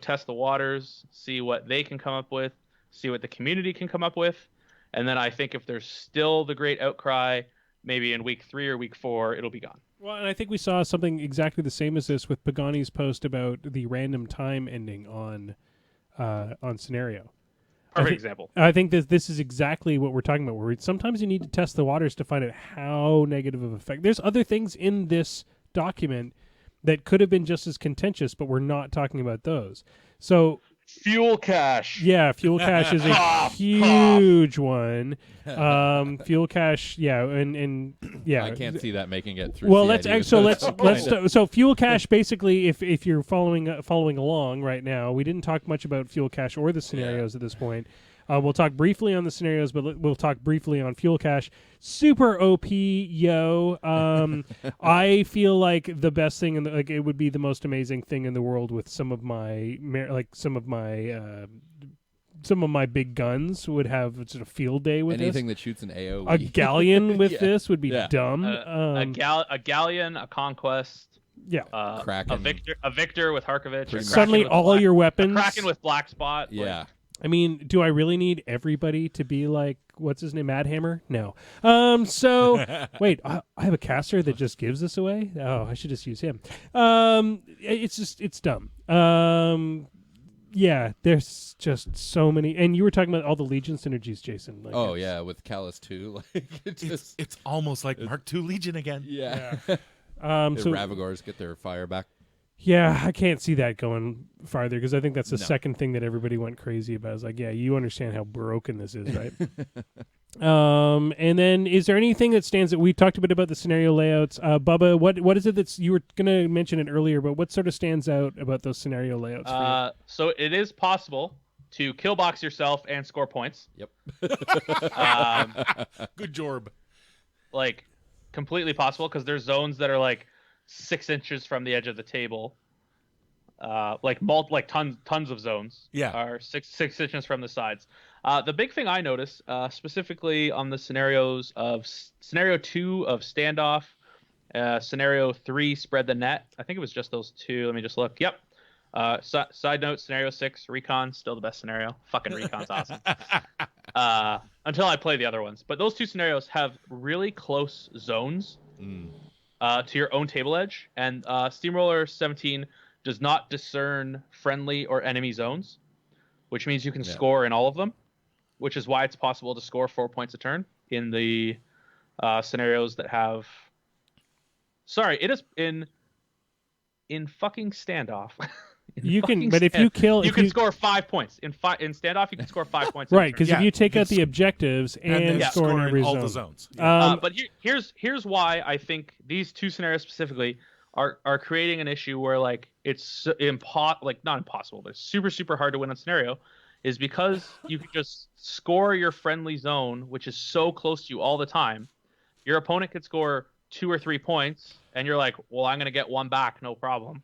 S5: test the waters, see what they can come up with, see what the community can come up with. And then I think if there's still the great outcry, maybe in week 3 or week 4, it'll be gone.
S1: Well, and I think we saw something exactly the same as this with Pagani's post about the random time ending on scenario.
S5: Perfect example.
S1: I think that this is exactly what we're talking about. Where sometimes you need to test the waters to find out how negative of effect. There's other things in this document that could have been just as contentious, but we're not talking about those. So
S5: Fuel cache.
S1: yeah, fuel cache is a huge one. Fuel cache, yeah, and yeah,
S4: I can't see that making it through.
S1: Well,
S4: CID,
S1: so fuel cache basically, if you're following along right now, we didn't talk much about fuel cache or the scenarios at this point. We'll talk briefly on the scenarios, but we'll talk briefly on fuel cache. Super OP, yo. I feel like the best thing, like it would be the most amazing thing in the world with some of my big guns would have sort of field day with
S4: anything
S1: this.
S4: that shoots an AOE.
S1: A galleon with
S4: Yeah.
S1: this would be
S4: Yeah.
S1: dumb.
S5: A galleon, a conquest,
S1: yeah.
S4: Kraken.
S5: a victor with Harkovich. a
S1: Suddenly,
S5: Kraken with
S1: all
S5: black,
S1: your
S5: a
S1: weapons.
S5: Kraken with black spot.
S4: Yeah.
S1: I mean, do I really need everybody to be like, what's his name, Mad Hammer? No. So, wait, I have a caster that just gives this away? Oh, I should just use him. It's dumb. Yeah, there's just so many. And you were talking about all the Legion synergies, Jason. Like
S4: Oh yeah, with Callus too. Like
S2: It's almost like Mark II Legion again.
S4: yeah.
S1: The
S4: The Ravagors get their fire back.
S1: yeah, I can't see that going farther because I think that's the
S4: No.
S1: second thing that everybody went crazy about. Is like, yeah, you understand how broken this is, right? And then is there anything that stands that we talked a bit about the scenario layouts? Bubba, what is it that's you were gonna mention it earlier, but what sort of stands out about those scenario layouts? For you?
S5: So it is possible to kill box yourself and score points.
S4: Yep.
S2: Good job.
S5: Like completely possible because there's zones that are like 6 inches from the edge of the table. Like tons of zones.
S2: Yeah.
S5: Are six inches from the sides. The big thing I noticed, specifically on the scenarios of scenario 2 of standoff, scenario 3 spread the net. I think it was just those two. Let me just look. Yep. Side note, scenario 6 recon still the best scenario. Fucking recon's awesome. Until I play the other ones, but those two scenarios have really close zones to your own table edge, and Steamroller 17 does not discern friendly or enemy zones, which means you can score in all of them, which is why it's possible to score 4 points a turn in the scenarios that have. Sorry, it is in fucking standoff.
S1: You can, but if you kill,
S5: you can score 5 points in standoff. You can score 5 points.
S1: right, because
S2: Yeah,
S1: if you take
S2: you
S1: out the objectives and
S2: then
S1: score in every
S2: all
S1: zone.
S2: the zones.
S5: But here's why I think these two scenarios specifically are creating an issue where like it's like not impossible, but it's super hard to win a scenario, is because you can just score your friendly zone, which is so close to you all the time. Your opponent could score 2 or 3 points, and you're like, well, I'm gonna get 1 back, no problem.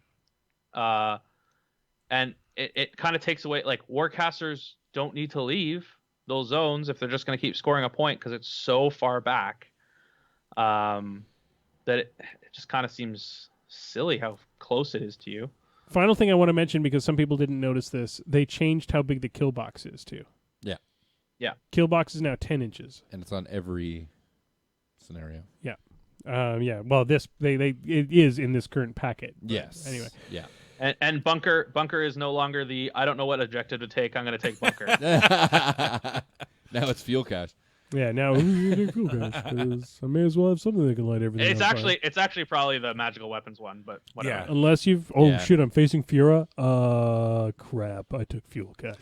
S5: And it kind of takes away, like, warcasters don't need to leave those zones if they're just going to keep scoring a point because it's so far back that it just kind of seems silly how close it is to you.
S1: Final thing I want to mention, because some people didn't notice this, they changed how big the kill box is too.
S4: Yeah.
S5: Yeah.
S1: Kill box is now 10 inches.
S4: And it's on every scenario.
S1: Yeah. Yeah. Well, it is in this current packet. but
S4: Yes.
S1: Anyway.
S4: Yeah.
S5: And bunker is no longer the I don't know what objective to take. I'm going to take bunker.
S4: Now it's fuel cache.
S1: Yeah. Now fuel cache, 'cause I may as well have something that can light everything.
S5: it's
S1: on fire.
S5: actually probably the magical weapons one, but whatever.
S2: Yeah.
S1: Unless you've
S4: Yeah.
S1: shit, I'm facing Fura. Crap, I took fuel cache.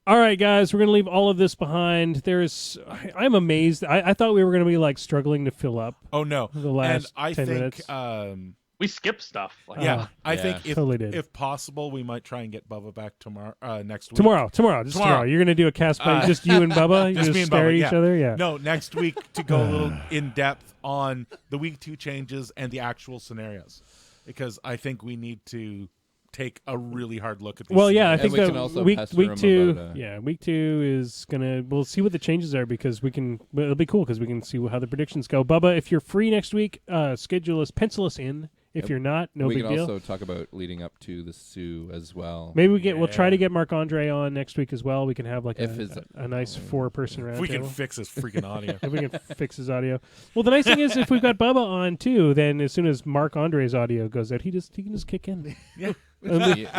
S1: All right, guys, we're gonna leave all of this behind. I'm amazed. I thought we were gonna be like struggling to fill up.
S2: Oh no.
S1: The last
S2: and I
S1: 10
S2: think
S1: minutes.
S5: We skip stuff. Like,
S2: Yeah, I
S4: Yeah.
S2: think
S1: Totally did.
S2: if possible, we might try and get Bubba back tomorrow, next week.
S1: Tomorrow.
S2: Tomorrow.
S1: You're gonna do a cast by just you and Bubba. You
S2: Just
S1: just
S2: me and
S1: stare
S2: Bubba,
S1: at each
S2: yeah.
S1: other. Yeah.
S2: No, next week to go a little in depth on the week 2 changes and the actual scenarios, because I think we need to take a really hard look at these.
S1: Well, yeah, I
S4: And
S1: think
S4: we can
S1: that
S4: also
S1: week
S4: pester
S1: week
S4: him
S1: 2,
S4: about,
S1: week 2 is gonna. We'll see what the changes are because it'll be cool because we can see how the predictions go. Bubba, if you're free next week, pencil us in, If you're not, no
S4: we
S1: big
S4: can
S1: deal.
S4: also talk about leading up to the Sioux as well.
S1: Maybe we'll try to get Marc Andre on next week as well. We can have like
S4: If
S1: a nice 4-person round.
S2: If we can
S1: table.
S2: fix his freaking audio.
S1: If we can fix his audio. Well, the nice thing is if we've got Bubba on too, then as soon as Marc Andre's audio goes out, he can just kick in.
S2: Yeah.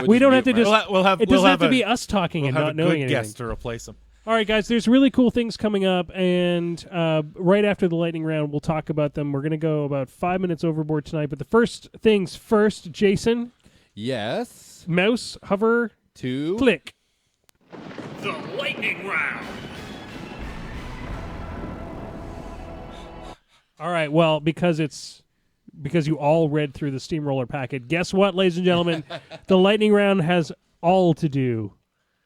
S1: We don't have to just.
S2: We'll have
S1: It doesn't have to be us talking and
S2: have
S1: not
S2: a
S1: knowing
S2: good
S1: anything.
S2: guest to replace him.
S1: All right, guys, there's really cool things coming up, and right after the lightning round, we'll talk about them. We're going to go about 5 minutes overboard tonight, but the first things first, Jason,
S4: Yes.
S1: mouse, hover,
S4: Two.
S1: click.
S3: The lightning round.
S1: All right, well, because you all read through the Steamroller packet, guess what, ladies and gentlemen? The lightning round has all to do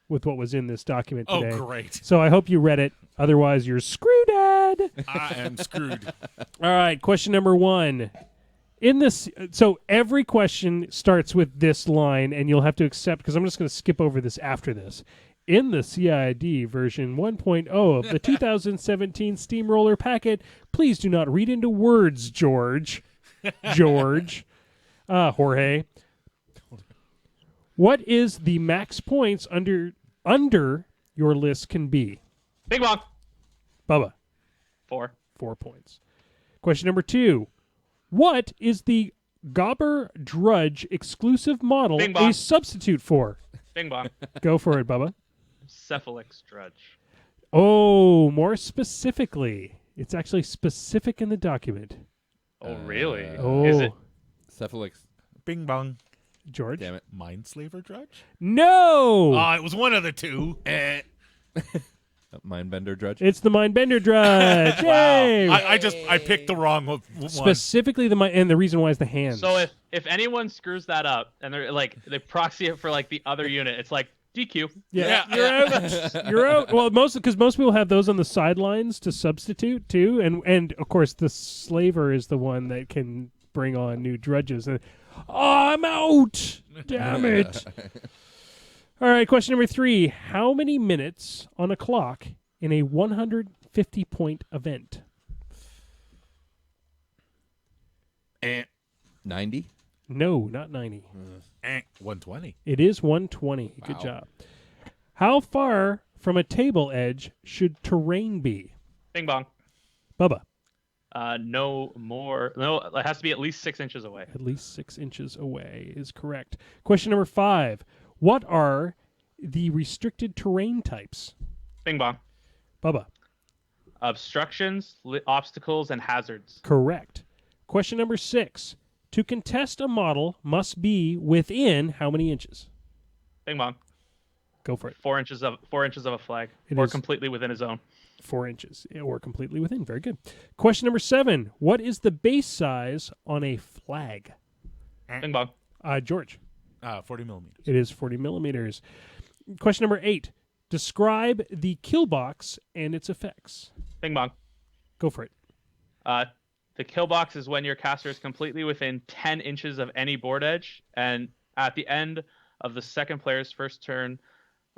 S1: with what was in this document today.
S2: Oh, great.
S1: So I hope you read it. Otherwise, you're screwed, Dad.
S2: I am screwed.
S1: All right, question number 1. In this, so every question starts with this line, and you'll have to accept, because I'm just going to skip over this after this. In the CID version 1.0 of the 2017 Steamroller packet, please do not read into words, George. Jorge. What is the max points under your list can be?
S5: Bing bong.
S1: Bubba.
S5: 4.
S1: 4 points. Question number 2. What is the Gobber Drudge exclusive model
S5: Bing bong.
S1: a substitute for?
S5: Bing bong.
S1: Go for it, Bubba.
S5: Cephalix Drudge.
S1: Oh, more specifically. It's actually specific in the document.
S5: Oh, really?
S1: Oh,
S5: Is it?
S4: Cephalix.
S2: Bing bong.
S1: George?
S4: Damn it.
S2: Mindslaver Drudge?
S1: No!
S2: Oh, it was one of the two.
S4: Mindbender Drudge.
S1: It's the Mindbender Drudge. Yay!
S2: I picked the wrong one.
S1: Specifically and the reason why is the hands.
S5: So if anyone screws that up and they're like they proxy it for like the other unit, it's like DQ.
S1: Yeah, you're out. You're out. Well, because most people have those on the sidelines to substitute too, and of course the slaver is the one that can bring on new drudges. And I'm out. Damn it. All right, question number 3. How many minutes on a clock in a 150-point event?
S4: 90.
S1: No, not 90.
S2: 120.
S1: It is 120. Good
S4: Wow.
S1: job. How far from a table edge should terrain be?
S5: Bing bong.
S1: Bubba.
S5: No more. No, it has to be at least 6 inches away.
S1: At least 6 inches away is correct. Question number 5. What are the restricted terrain types?
S5: Bing bong.
S1: Bubba.
S5: Obstructions, obstacles, and hazards.
S1: Correct. Question number 6. To contest a model must be within how many inches?
S5: Bing bong.
S1: Go for it.
S5: 4 inches of a flag,
S1: It
S5: or
S1: is.
S5: completely within a zone.
S1: 4 inches or completely within. Very good. Question number 7. What is the base size on a flag?
S5: Bing bong.
S1: George.
S2: 40 millimeters.
S1: It is 40 millimeters. Question number 8. Describe the kill box and its effects.
S5: Bing bong.
S1: Go for it.
S5: The kill box is when your caster is completely within 10 inches of any board edge, and at the end of the second player's first turn,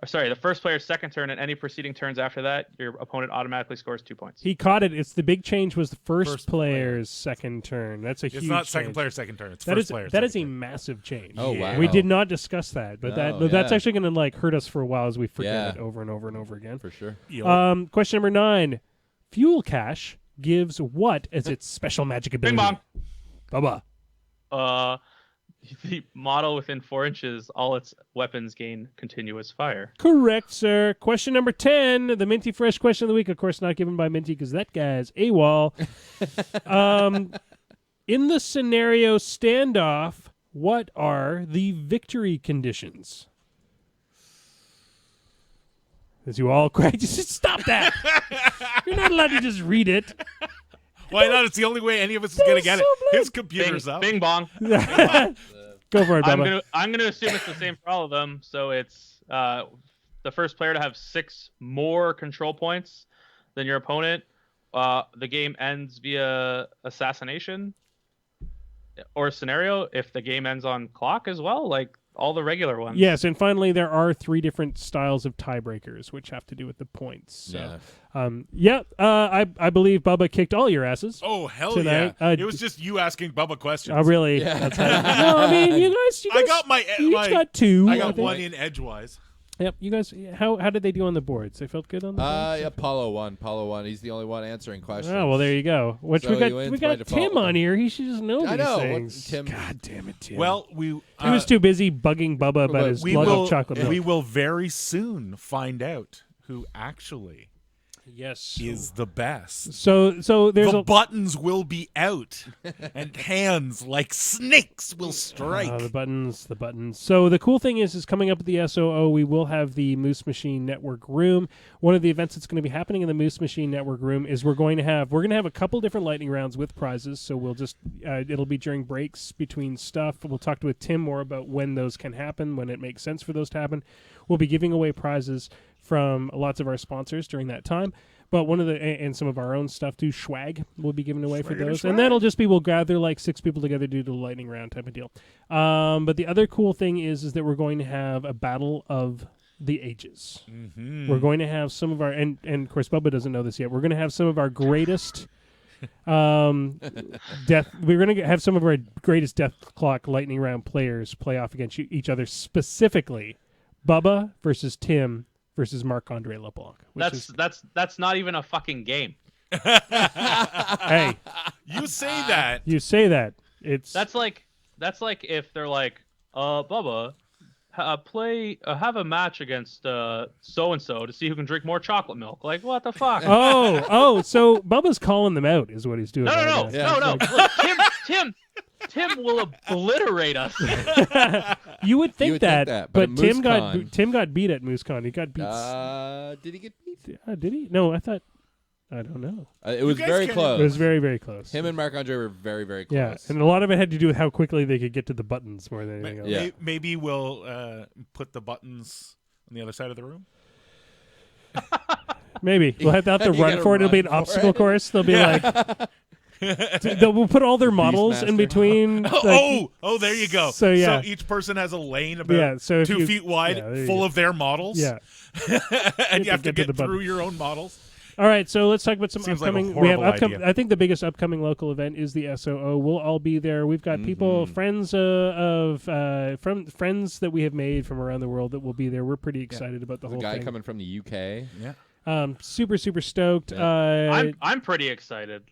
S5: the first player's second turn and any preceding turns after that, your opponent automatically scores 2 points.
S1: He caught it. It's the big change was the first
S2: First
S1: player's second turn. That's a
S2: It's
S1: huge
S2: not second
S1: change.
S2: player, second turn. It's
S1: That
S2: first
S1: is
S2: player.
S1: that is a
S2: second turn.
S1: massive change.
S4: Oh, wow.
S1: We did not discuss that, but
S4: No,
S1: that's
S4: yeah.
S1: actually going to like hurt us for a while as we forget
S4: Yeah.
S1: it over and over and over again.
S4: For sure.
S1: Question number 9. Fuel cache gives what as its special magic ability?
S5: Bing
S1: Bubba.
S5: bong. The model within 4 inches, all its weapons gain continuous fire.
S1: Correct, sir. Question number 10, the Minty Fresh question of the week. Of course, not given by Minty because that guy's AWOL. In the scenario standoff, what are the victory conditions? As you all crack, just stop that. You're not allowed to just read it.
S2: Why not? It's the only way any of us is going to get
S1: so
S2: it. His
S5: Bing,
S2: computer's up.
S5: bing bong.
S1: Go for it, Bubba.
S5: I'm gonna assume it's the same for all of them. So it's the first player to have 6 more control points than your opponent. The game ends via assassination or scenario. If the game ends on clock as well, like all the regular ones.
S1: Yes, and finally, there are 3 different styles of tiebreakers, which have to do with the points. So, I believe Bubba kicked all your asses.
S2: Oh, hell
S1: tonight.
S2: yeah. It was just you asking Bubba questions.
S1: Oh, really?
S4: Yeah.
S1: That's no, I mean, you guys
S2: I got
S1: you each got 2.
S2: I got
S1: think.
S2: 1 in edgewise.
S1: Yep, you guys, how did they do on the boards? They felt good on the boards?
S4: Yeah, Paulo won. He's the only one answering questions.
S1: Oh, well, there you go. Which
S4: So
S1: we
S4: he wins by
S1: got
S4: default.
S1: Tim on here. He should just know
S4: I
S1: these
S4: know.
S1: things.
S4: Tim.
S1: God damn it, Tim.
S2: Well,
S1: he was too busy bugging Bubba about his
S2: we
S1: lug
S2: will
S1: of chocolate milk.
S2: we will very soon find out who actually
S1: Yes.
S2: is the best.
S1: So there's
S2: The buttons will be out, and hands like snakes will strike.
S1: the buttons. So the cool thing is coming up at the SOO, we will have the Moose Machine Network room. One of the events that's going to be happening in the Moose Machine Network room is we're going to have a couple different lightning rounds with prizes. So we'll just it'll be during breaks between stuff. We'll talk with Tim more about when those can happen, when it makes sense for those to happen. We'll be giving away prizes from lots of our sponsors during that time. But one of the and some of our own stuff too, swag will be given away for those, and that'll just be we'll gather like 6 people together to do the lightning round type of deal. But the other cool thing is that we're going to have a battle of the ages.
S2: Mm-hmm.
S1: We're going to have some of our and of course Bubba doesn't know this yet. We're going to have some of our greatest death. We're going to have some of our greatest Death Clock lightning round players play off against each other, specifically Bubba versus Tim versus Marc-Andre LeBlanc.
S5: That's not even a fucking game.
S1: Hey,
S2: You say that.
S1: you say that. It's
S5: That's like if they're like, Bubba, have a match against so and so to see who can drink more chocolate milk. Like, what the fuck?
S1: So Bubba's calling them out is what he's doing.
S5: No. Look, Tim will obliterate us.
S1: You would think that, but
S4: at
S1: Tim
S4: MooseCon-
S1: got beat at MooseCon. He got beat.
S4: Did he get beat?
S1: Did he? No, I don't know.
S4: It was
S2: guys
S4: very
S2: can't-
S4: close.
S1: It was very, very close.
S4: Him and Marc-Andre were very, very close.
S1: Yeah, and a lot of it had to do with how quickly they could get to the buttons more than anything else.
S4: Yeah.
S2: Maybe we'll put the buttons on the other side of the room.
S1: Maybe we'll have to
S4: You
S1: run
S4: gotta
S1: for it. It'll be an
S4: run for
S1: obstacle
S4: it.
S1: course. They'll be like, we'll put all their models in
S4: Beastmaster.
S1: between. like,
S2: There you go.
S1: So, yeah.
S2: So each person has a lane about
S1: so if
S2: 2
S1: you-
S2: feet wide,
S1: yeah, there you
S2: full
S1: go.
S2: of their models.
S1: Yeah.
S2: And you have to
S1: get to
S2: get
S1: the button.
S2: through your own models.
S1: All right, so let's talk about some
S2: Seems like a
S1: upcoming. We have
S2: horrible idea.
S1: I think the biggest upcoming local event is the SOO. We'll all be there. We've got people, friends from friends that we have made from around the world that will be there. We're pretty excited about the
S4: The
S1: whole
S4: guy
S1: thing.
S4: coming from the UK.
S2: Yeah.
S1: Super stoked.
S5: I'm pretty excited.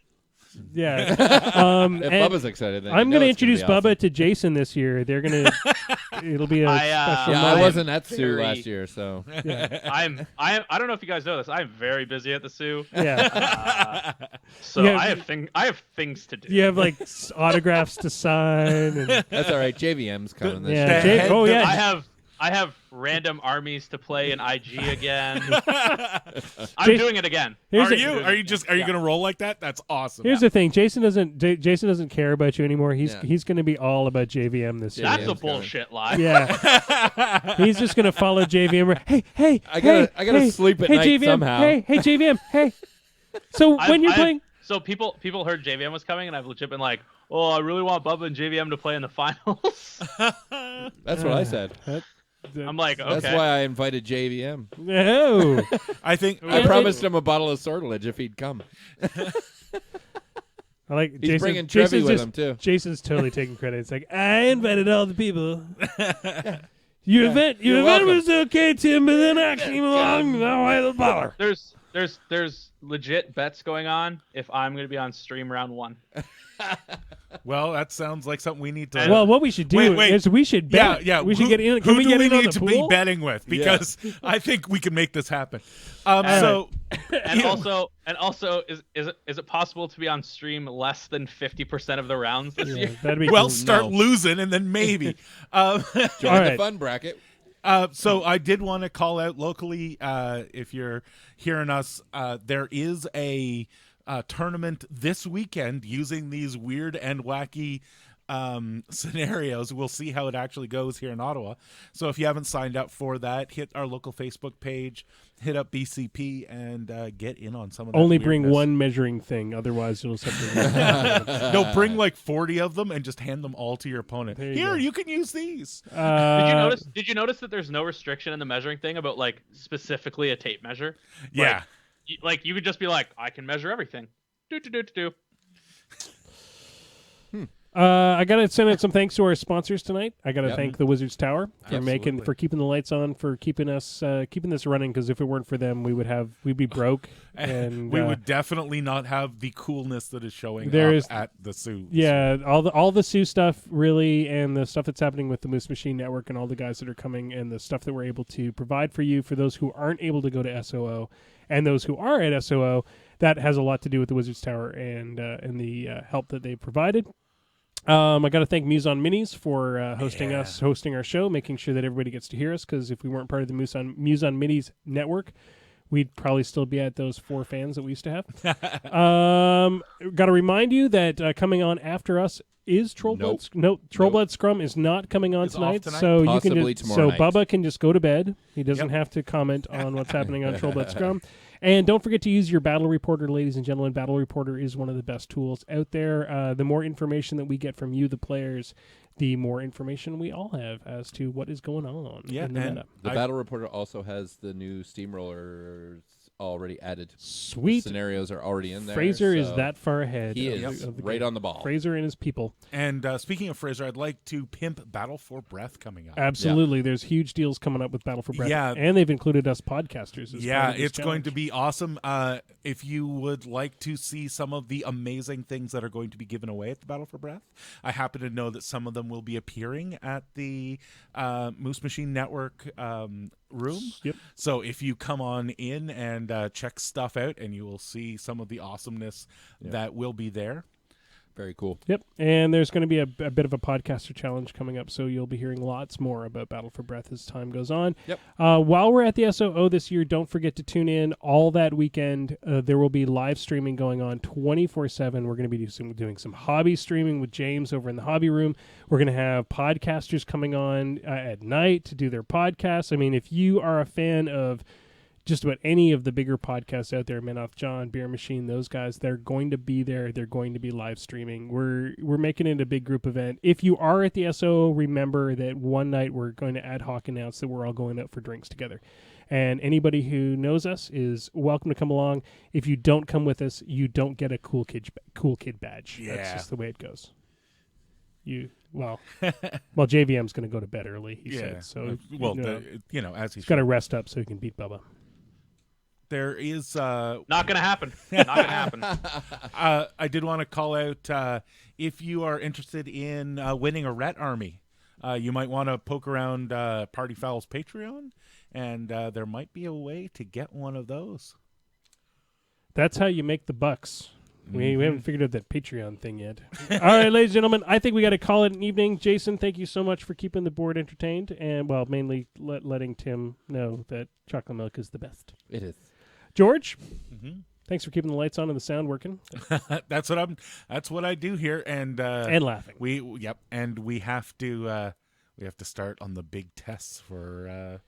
S1: Yeah.
S4: If
S1: and
S4: Bubba's excited, then
S1: I'm
S4: going to
S1: introduce
S4: be
S1: Bubba
S4: awesome.
S1: to Jason this year. They're gonna. It'll be a special.
S4: Yeah, I
S1: moment.
S4: wasn't at Sue
S5: very-
S4: last year, so
S5: I don't know if you guys know this. I'm very busy at the Sioux.
S1: Yeah.
S5: So
S1: Yeah.
S5: I have things to do.
S1: You have like autographs to sign. And,
S4: that's all right. JVM's coming this
S1: yeah.
S4: year.
S1: Jay, oh yeah.
S5: I have random armies to play in IG again.
S1: Jason-
S5: I'm doing it again.
S1: Here's
S2: Are
S1: a-
S2: you? Are you going to roll like that? That's awesome.
S1: Here's the thing. Jason doesn't care about you anymore. He's
S4: Yeah.
S1: going to be all about JVM this year.
S5: That's a
S4: JVM's coming.
S5: bullshit lie.
S1: Yeah. He's just going to follow JVM. Hey,
S4: I gotta
S1: hey,
S4: sleep at
S1: hey,
S4: night
S1: JVM,
S4: somehow.
S1: Hey, JVM. Hey. So when you're playing,
S5: So people heard JVM was coming, and I've legit been like, "Oh, I really want Bubba and JVM to play in the finals."
S4: That's what I said.
S5: I'm like, okay.
S4: That's why I invited JVM.
S1: no.
S2: I think
S4: I promised him a bottle of sortilege if he'd come.
S1: I like
S4: He's
S1: Jason.
S4: bringing Trevi
S1: Jason's
S4: with
S1: just-
S4: him too.
S1: Jason's totally taking credit. It's like I invited all the people. Your event
S4: You're
S1: event
S4: welcome.
S1: was okay, Tim, but then I came along. Now I had a baller.
S5: There's legit bets going on if I'm going to be on stream round 1.
S2: Well, that sounds like something we need to.
S1: Well, what we should do
S2: Wait.
S1: is we should bet.
S2: Yeah.
S1: We should
S2: Who-
S1: get in.
S2: Who
S1: Can we
S2: do
S1: get
S2: we
S1: in on
S2: need
S1: the
S2: to be
S1: pool?
S2: betting with? Because I think we can make this happen.
S1: right.
S2: So
S5: And also, is it possible to be on stream less than 50% of the rounds this
S1: Yeah,
S5: year?
S1: that'd be
S2: well,
S1: cool.
S2: start
S4: No.
S2: losing and then maybe.
S4: Join
S1: All
S4: the
S1: right.
S4: fun bracket.
S2: So I did want to call out locally, if you're hearing us, there is a tournament this weekend using these weird and wacky scenarios. We'll see how it actually goes here in Ottawa. So if you haven't signed up for that, hit our local Facebook page, hit up BCP, and get in on some of that.
S1: Only bring
S2: weirdness.
S1: one measuring thing, otherwise you'll just have to.
S2: No, bring like 40 of them and just hand them all to your opponent.
S1: There you
S2: Here,
S1: go.
S2: you can use these.
S5: Did you notice that there's no restriction in the measuring thing about like specifically a tape measure?
S2: Yeah.
S5: Like you could just be like, I can measure everything. Do.
S1: I gotta send out some thanks to our sponsors tonight. I gotta
S4: Yep.
S1: thank the Wizards Tower for
S4: Absolutely.
S1: for keeping the lights on, for keeping us keeping this running. Because if it weren't for them, we'd be broke. And
S2: we would definitely not have the coolness that is showing
S1: There
S2: up
S1: is-
S2: at the Sioux.
S1: Yeah, all the Sioux stuff really, and the stuff that's happening with the Moose Machine Network and all the guys that are coming, and the stuff that we're able to provide for you for those who aren't able to go to SOO, and those who are at SOO. That has a lot to do with the Wizards Tower and the help that they've provided. I got to thank Muse on Minis for hosting our show, making sure that everybody gets to hear us. Because if we weren't part of the Muse on Minis network, we'd probably still be at those 4 fans that we used to have. Got to remind you that coming on after us is Trollblood. No, Trollblood Scrum is not coming on
S2: It's off
S1: tonight,
S2: tonight?
S1: so
S4: Possibly
S1: you can
S4: tomorrow night.
S1: Bubba can just go to bed. He doesn't
S2: Yep.
S1: have to comment on what's happening on Trollblood Scrum. And don't forget to use your Battle Reporter, ladies and gentlemen. Battle Reporter is one of the best tools out there. The more information that we get from you, the players, the more information we all have as to what is going on in the
S2: and
S1: meta.
S4: The
S2: I-
S4: Battle Reporter also has the new steamrollers already added.
S1: Sweet.
S4: Scenarios are already in there.
S1: Fraser is
S4: so
S1: that far ahead.
S4: He
S1: of
S4: is
S1: the
S4: right
S1: game.
S4: on the ball.
S1: Fraser and his people.
S2: And speaking of Fraser, I'd like to pimp Battle for Breath coming up.
S1: Absolutely. There's huge deals coming up with Battle for Breath.
S2: Yeah.
S1: And they've included us podcasters as
S2: Yeah,
S1: part of this
S2: it's going to
S1: challenge.
S2: be awesome. If you would like to see some of the amazing things that are going to be given away at the Battle for Breath, I happen to know that some of them will be appearing at the Moose Machine Network room.
S1: Yep.
S2: So if you come on in and check stuff out, and you will see some of the awesomeness that will be there.
S4: Very cool.
S1: Yep, and there's going to be a bit of a podcaster challenge coming up, so you'll be hearing lots more about Battle for Breath as time goes on.
S4: Yep.
S1: While we're at the SOO this year, don't forget to tune in all that weekend. There will be live streaming going on 24/7. We're going to be doing some hobby streaming with James over in the hobby room. We're going to have podcasters coming on at night to do their podcasts. I mean, if you are a fan of just about any of the bigger podcasts out there, Manoff John, Beer Machine, those guys, they're going to be there. They're going to be live streaming. We're making it a big group event. If you are at the SO, remember that one night we're going to ad hoc announce that we're all going out for drinks together. And anybody who knows us is welcome to come along. If you don't come with us, you don't get a cool kid badge. That's
S2: Yeah.
S1: just the way it goes. Well, JVM's going to go to bed early, he said. So,
S2: well, as
S1: he's got to rest up so he can beat Bubba.
S2: there is
S5: Not gonna happen. Not gonna happen.
S2: I did want to call out if you are interested in winning a Ret Army, you might want to poke around Party Foul's Patreon, and there might be a way to get one of those.
S1: That's how you make the bucks. We haven't figured out that Patreon thing yet. All right, ladies and gentlemen, I think we got to call it an evening. Jason, thank you so much for keeping the board entertained, and mainly letting Tim know that chocolate milk is the best.
S4: It is.
S1: George, thanks for keeping the lights on and the sound working
S2: That's what I do here, and
S1: laughing.
S2: and we have to start on the big tests for.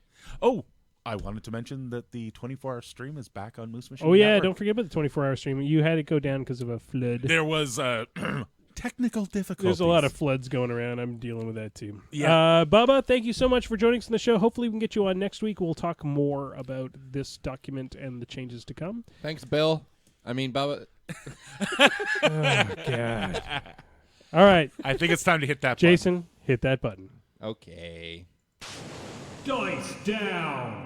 S2: I wanted to mention that the 24-hour stream is back on Moose Machine.
S1: Oh yeah,
S2: Network.
S1: don't forget about the 24-hour stream. You had it go down because of a flood.
S2: There was technical difficulties.
S1: There's a lot of floods going around. I'm dealing with that too.
S2: Yeah.
S1: Bubba, thank you so much for joining us on the show. Hopefully we can get you on next week. We'll talk more about this document and the changes to come.
S4: Thanks, Bill. I mean, Bubba.
S1: Oh, God. All right,
S2: I think it's time to hit that button.
S1: Jason, hit that button.
S4: Okay.
S3: Dice down.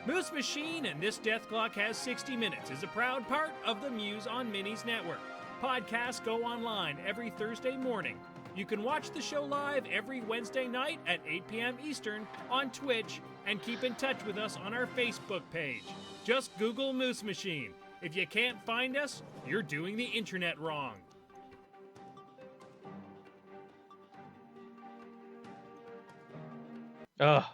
S3: Moose Machine and This Death Clock Has 60 Minutes is a proud part of the Muse on Minis network. Podcasts go online every Thursday morning. You can watch the show live every Wednesday night at 8 p.m. Eastern on Twitch and keep in touch with us on our Facebook page. Just Google Moose Machine. If you can't find us, you're doing the internet wrong.
S5: Ugh.